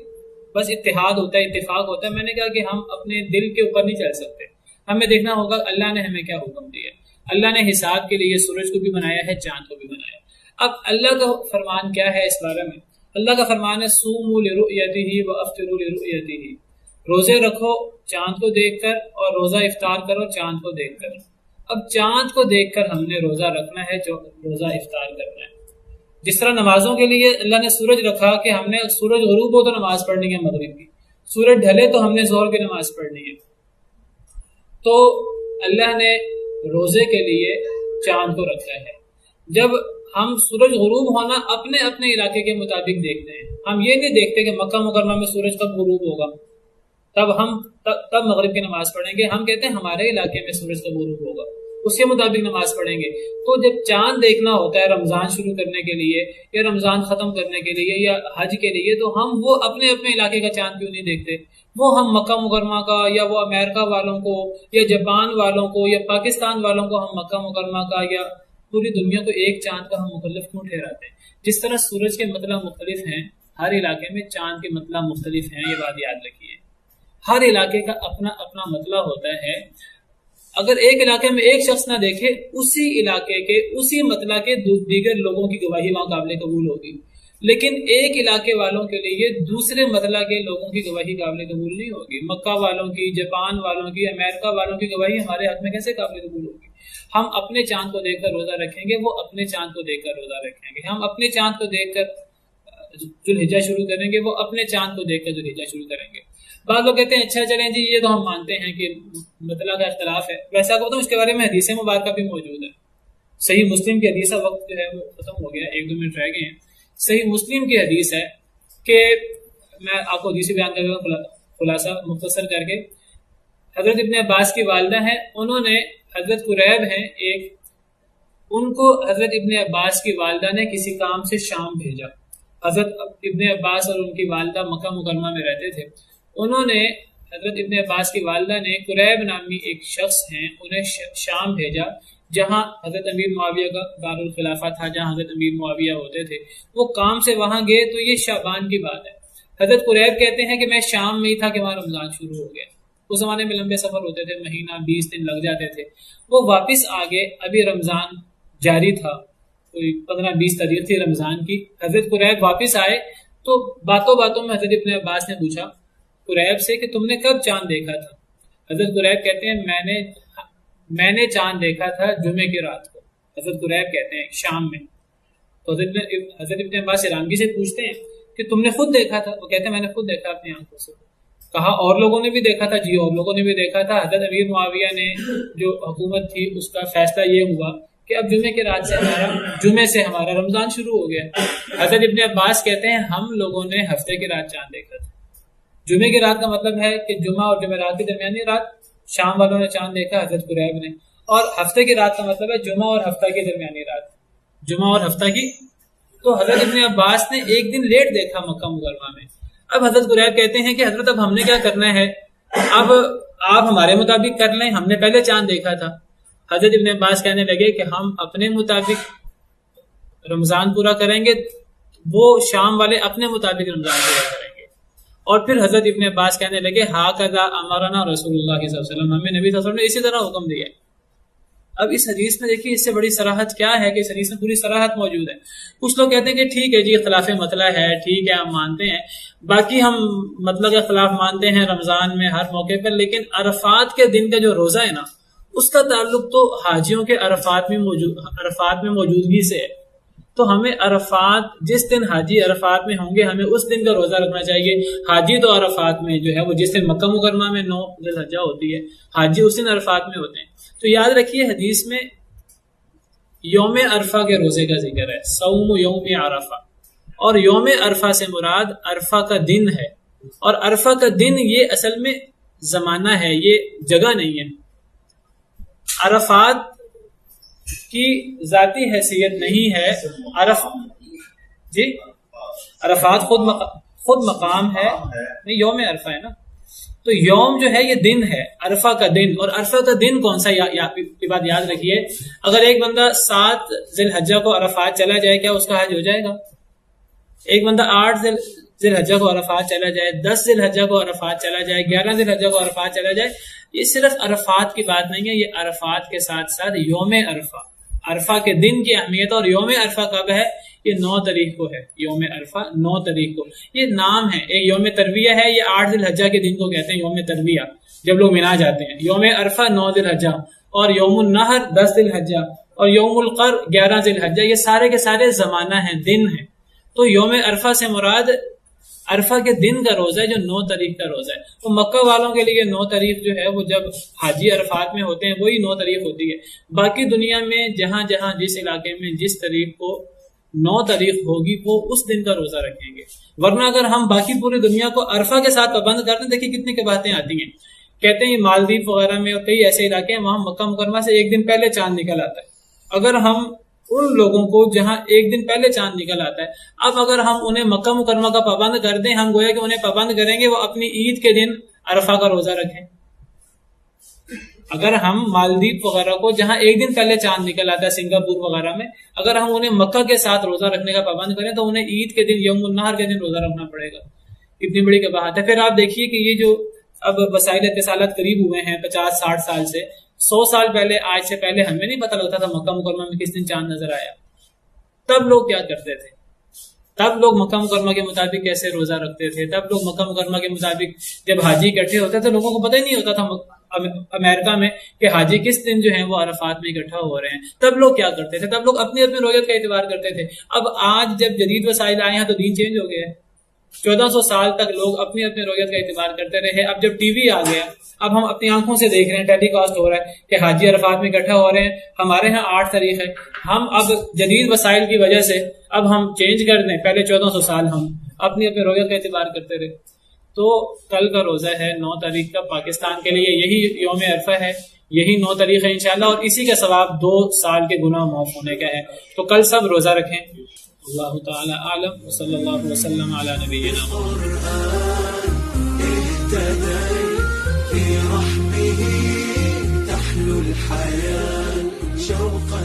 بس اتحاد ہوتا ہے، اتفاق ہوتا ہے. میں نے کہا کہ ہم اپنے دل کے اوپر نہیں چل سکتے. ہمیں دیکھنا ہوگا اللہ نے ہمیں کیا حکم دیا. اللہ نے حساب کے لیے سورج کو بھی بنایا ہے، چاند کو بھی بنایا. اب اللہ کا فرمان کیا ہے اس بارے میں؟ اللہ کا فرمان ہے صوموا لرؤیتہ وافطروا لرؤیتہ. روزے رکھو چاند کو دیکھ کر اور روزہ افطار کرو چاند کو دیکھ کر. اب چاند کو دیکھ کر ہم نے روزہ رکھنا ہے، جو روزہ افطار کرنا ہے. جس طرح نمازوں کے لیے اللہ نے سورج رکھا کہ ہم نے سورج غروب ہو تو نماز پڑھنی ہے مغرب کی، سورج ڈھلے تو ہم نے ظہر کی نماز پڑھنی ہے. تو اللہ نے روزے کے لیے چاند کو رکھا ہے. جب ہم سورج غروب ہونا اپنے اپنے علاقے کے مطابق دیکھتے ہیں. ہم یہ نہیں دیکھتے کہ مکہ مکرمہ میں سورج کب غروب ہوگا تب مغرب کی نماز پڑھیں گے. ہم کہتے ہیں ہمارے علاقے میں سورج کب غروب ہوگا اس کے مطابق نماز پڑھیں گے. تو جب چاند دیکھنا ہوتا ہے رمضان شروع کرنے کے لیے یا رمضان ختم کرنے کے لیے یا حج کے لیے، تو ہم وہ اپنے اپنے علاقے کا چاند کیوں نہیں دیکھتے؟ وہ ہم مکہ مکرمہ کا یا وہ امریکہ والوں کو یا جاپان والوں کو یا پاکستان والوں کو ہم مکہ مکرمہ کا یا پوری دنیا کو ایک چاند کا ہم مختلف کیوں ٹھہراتے ہیں؟ جس طرح سورج کے مطلع مختلف ہیں، ہر علاقے میں چاند کے مطلع مختلف ہیں. یہ بات یاد رکھیے. ہر علاقے کا اپنا اپنا مطلع ہوتا ہے. اگر ایک علاقے میں ایک شخص نہ دیکھے، اسی علاقے کے اسی مطلع کے دیگر لوگوں کی گواہی وہاں قابل قبول ہوگی. لیکن ایک علاقے والوں کے لیے دوسرے مطلع کے لوگوں کی گواہی قابل قبول نہیں ہوگی. مکہ والوں کی، جاپان والوں کی، امریکہ والوں کی گواہی ہمارے حق میں کیسے قابل قبول ہوگی؟ ہم اپنے چاند کو دیکھ کر روزہ رکھیں گے، وہ اپنے چاند کو دیکھ کر روزہ رکھیں گے. ہم اپنے چاند کو دیکھ کر ذوالحجہ شروع کریں گے، وہ اپنے چاند کو دیکھ کر ذوالحجہ شروع کریں گے. بعض لوگ کہتے ہیں اچھا چلیں جی یہ تو ہم مانتے ہیں کہ مطلع کا اختلاف ہے. ویسا کو تو اس کے بارے میں حدیث مبارکہ بھی موجود ہے. صحیح مسلم کی حدیث، وقت جو ہے وہ ختم ہو گیا، 1-2 منٹ رہ گئے ہیں. صحیح مسلم کی حدیث ہے کہ میں آپ کو حدیث بیان کر رہا ہوں خلاصہ مختصر کر کے. حضرت ابن عباس کی والدہ ہیں، انہوں نے حضرت قریب ہیں ایک، ان کو حضرت ابن عباس کی والدہ نے کسی کام سے شام بھیجا. حضرت ابن عباس اور ان کی والدہ مکہ مکرمہ میں رہتے تھے. انہوں نے حضرت ابن عباس کی والدہ نے قریب نامی ایک شخص ہیں انہیں شام بھیجا، جہاں حضرت امیر معاویہ کا دارالخلافہ تھا، جہاں حضرت امیر معاویہ ہوتے تھے. وہ کام سے وہاں گئے تو یہ شعبان کی بات ہے. حضرت قریب کہتے ہیں کہ میں شام میں ہی تھا کہ وہاں رمضان شروع ہو گیا. اس زمانے میں لمبے سفر ہوتے تھے، مہینہ 20 دن لگ جاتے تھے. وہ واپس آ گئے، ابھی رمضان جاری تھا، کوئی 15-20 تاریخ تھی رمضان کی. حضرت قریب واپس آئے تو باتوں باتوں میں حضرت ابن عباس نے پوچھا قریب سے کہ تم نے کب چاند دیکھا تھا؟ حضرت قریب کہتے ہیں میں نے چاند دیکھا تھا جمعے کی رات کو. حضرت قریب کہتے ہیں شام میں. تو حضرت ابن عباس حیرانگی سے پوچھتے ہیں کہ تم نے خود دیکھا تھا؟ وہ کہتے ہیں میں نے خود دیکھا اپنی آنکھوں سے. کہا اور لوگوں نے بھی دیکھا تھا؟ جی اور لوگوں نے بھی دیکھا تھا. حضرت امیر معاویہ نے جو حکومت تھی اس کا فیصلہ یہ ہوا کہ اب جمعے کی رات سے ہمارا رمضان شروع ہو گیا. حضرت ابن عباس کہتے ہیں ہم لوگوں نے ہفتے کی رات چاند دیکھا تھا. جمعے کی رات کا مطلب ہے کہ جمعہ اور جمعرات کی درمیانی رات شام والوں نے چاند دیکھا حضرت قریب نے. اور ہفتے کی رات کا مطلب ہے جمعہ اور ہفتہ کی درمیانی رات، جمعہ اور ہفتہ کی. تو حضرت ابن عباس نے ایک دن لیٹ دیکھا مکہ مکرمہ میں. اب حضرت قریب کہتے ہیں کہ حضرت اب ہم نے کیا کرنا ہے؟ اب آپ ہمارے مطابق کر لیں، ہم نے پہلے چاند دیکھا تھا. حضرت ابن عباس کہنے لگے کہ ہم اپنے مطابق رمضان پورا کریں گے، وہ شام والے اپنے مطابق رمضان پورا کریں گے. اور پھر حضرت ابن عباس کہنے لگے ہاکذا امرنا رسول اللہ صلی اللہ علیہ وسلم، ہمیں نبی صلی اللہ علیہ وسلم نے اسی طرح حکم دیا. اب اس حدیث میں دیکھیے اس سے بڑی صراحت کیا ہے کہ اس حدیث میں پوری صراحت موجود ہے. کچھ لوگ کہتے ہیں کہ ٹھیک ہے جی اختلاف مطلع ہے، ٹھیک ہے ہم مانتے ہیں، باقی ہم مطلع کا خلاف مانتے ہیں رمضان میں ہر موقع پر، لیکن عرفات کے دن کا جو روزہ ہے نا اس کا تعلق تو حاجیوں کے عرفات میں موجودگی سے ہے. تو ہمیں عرفات، جس دن حاجی عرفات میں ہوں گے ہمیں اس دن کا روزہ رکھنا چاہیے. حاجی تو عرفات میں جو ہے وہ جس دن مکہ مکرمہ میں 9 ذی الحجہ ہوتی ہے، حاجی اس دن عرفات میں ہوتے ہیں. تو یاد رکھیے حدیث میں یوم عرفہ کے روزے کا ذکر ہے، صوم یوم عرفہ، اور یوم عرفہ سے مراد عرفہ کا دن ہے، اور عرفہ کا دن یہ اصل میں زمانہ ہے، یہ جگہ نہیں ہے۔ عرفات کی ذاتی حیثیت نہیں ہے، عرفات خود مقام ہے، نہیں یوم عرفہ ہے نا، تو یوم جو ہے یہ دن ہے، عرفہ کا دن۔ اور عرفہ کا دن کون سا، یہ بات یاد رکھیے، اگر ایک بندہ 7 ذی الحجہ کو عرفات چلا جائے کیا اس کا حج ہو جائے گا؟ ایک بندہ 8 ذی الحجہ کو عرفات چلا جائے، 10 ذی الحجہ کو عرفات چلا جائے، 11 ذی الحجہ کو عرفات چلا جائے، یہ صرف عرفات کی بات نہیں ہے، یہ عرفات کے ساتھ ساتھ یوم عرفہ، عرفہ کے دن کی اہمیت۔ اور یوم عرفہ کب ہے؟ یہ 9 تاریخ کو ہے، یوم عرفہ 9 تاریخ کو۔ یہ نام ہے، ایک یوم ترویہ ہے، یہ 8 ذی الحجہ کے دن کو کہتے ہیں یوم ترویہ، جب لوگ مینا جاتے ہیں۔ یوم عرفہ 9 ذی الحجہ، اور یوم النحر 10 ذی الحجہ، اور یوم القر 11 ذی الحجہ، یہ سارے کے سارے زمانہ ہیں، دن ہیں۔ تو یوم عرفہ سے مراد عرفہ کے دن کا روزہ ہے جو 9 تاریخ کا روزہ ہے۔ تو مکہ والوں کے لیے 9 تاریخ جو ہے وہ جب حاجی عرفات میں ہوتے ہیں وہی 9 تاریخ ہوتی ہے۔ باقی دنیا میں جہاں جہاں جس علاقے میں جس تاریخ کو 9 تاریخ ہوگی وہ اس دن کا روزہ رکھیں گے، ورنہ اگر ہم باقی پوری دنیا کو عرفہ کے ساتھ پابند کر دیں، دیکھیں کتنی کی باتیں آتی ہیں۔ کہتے ہیں مالدیپ وغیرہ میں اور کئی ایسے علاقے ہیں وہاں مکہ مکرمہ سے ایک دن پہلے چاند نکل آتا ہے۔ اگر ہم ان لوگوں کو جہاں ایک دن پہلے چاند نکل آتا ہے، اب اگر ہم انہیں مکہ مکرمہ کا پابند کر دیں، ہم گویا کہ انہیں پابند کریں گے وہ اپنی عید کے دن عرفہ کا روزہ رکھیں۔ اگر ہم مالدیپ وغیرہ کو جہاں ایک دن پہلے چاند نکل آتا ہے، سنگاپور وغیرہ میں، اگر ہم انہیں مکہ کے ساتھ روزہ رکھنے کا پابند کریں تو انہیں عید کے دن یوم النحر کے دن روزہ رکھنا پڑے گا۔ اتنی بڑی بات ہے۔ پھر آپ دیکھیے کہ یہ جو اب وسائل اتصالات قریب ہوئے ہیں 50-60 سال سے، 100 سال پہلے، آج سے پہلے ہمیں نہیں پتہ لگتا تھا مکہ مکرمہ میں کس دن چاند نظر آیا۔ تب لوگ کیا کرتے تھے؟ تب لوگ مکہ مکرمہ کے مطابق کیسے روزہ رکھتے تھے؟ تب لوگ مکہ مکرمہ کے مطابق جب حاجی اکٹھے ہوتے تھے لوگوں کو پتہ ہی نہیں ہوتا تھا امریکہ میں کہ حاجی کس دن جو ہیں وہ عرفات میں اکٹھا ہو رہے ہیں۔ تب لوگ کیا کرتے تھے؟ تب لوگ اپنی اپنی رویت کا اعتبار کرتے تھے۔ اب آج جب جدید وسائل آئے ہیں تو دین چینج ہو گیا ہے۔ 1400 سال تک لوگ اپنی اپنی رویت کا اعتبار کرتے رہے۔ اب جب ٹی وی آ گیا، اب ہم اپنی آنکھوں سے دیکھ رہے ہیں، ٹیلی کاسٹ ہو رہا ہے کہ حاجی عرفات میں اکٹھا ہو رہے ہیں، ہمارے ہاں 8 تاریخ ہے۔ ہم اب جدید وسائل کی وجہ سے اب ہم چینج کر دیں، پہلے 1400 سال ہم اپنی اپنی رویت کا اعتبار کرتے رہے۔ تو کل کا روزہ ہے 9 تاریخ کا، پاکستان کے لیے یہی یوم عرفہ ہے، یہی 9 تاریخ ہے انشاءاللہ، اور اسی کا ثواب 2 سال کے گناہ معاف ہونے کا ہے۔ تو کل سب روزہ رکھیں۔ اللہ تعالی اعلم، صلی اللہ وسلم علی نبینا برحمه تحلو الحياة شوقا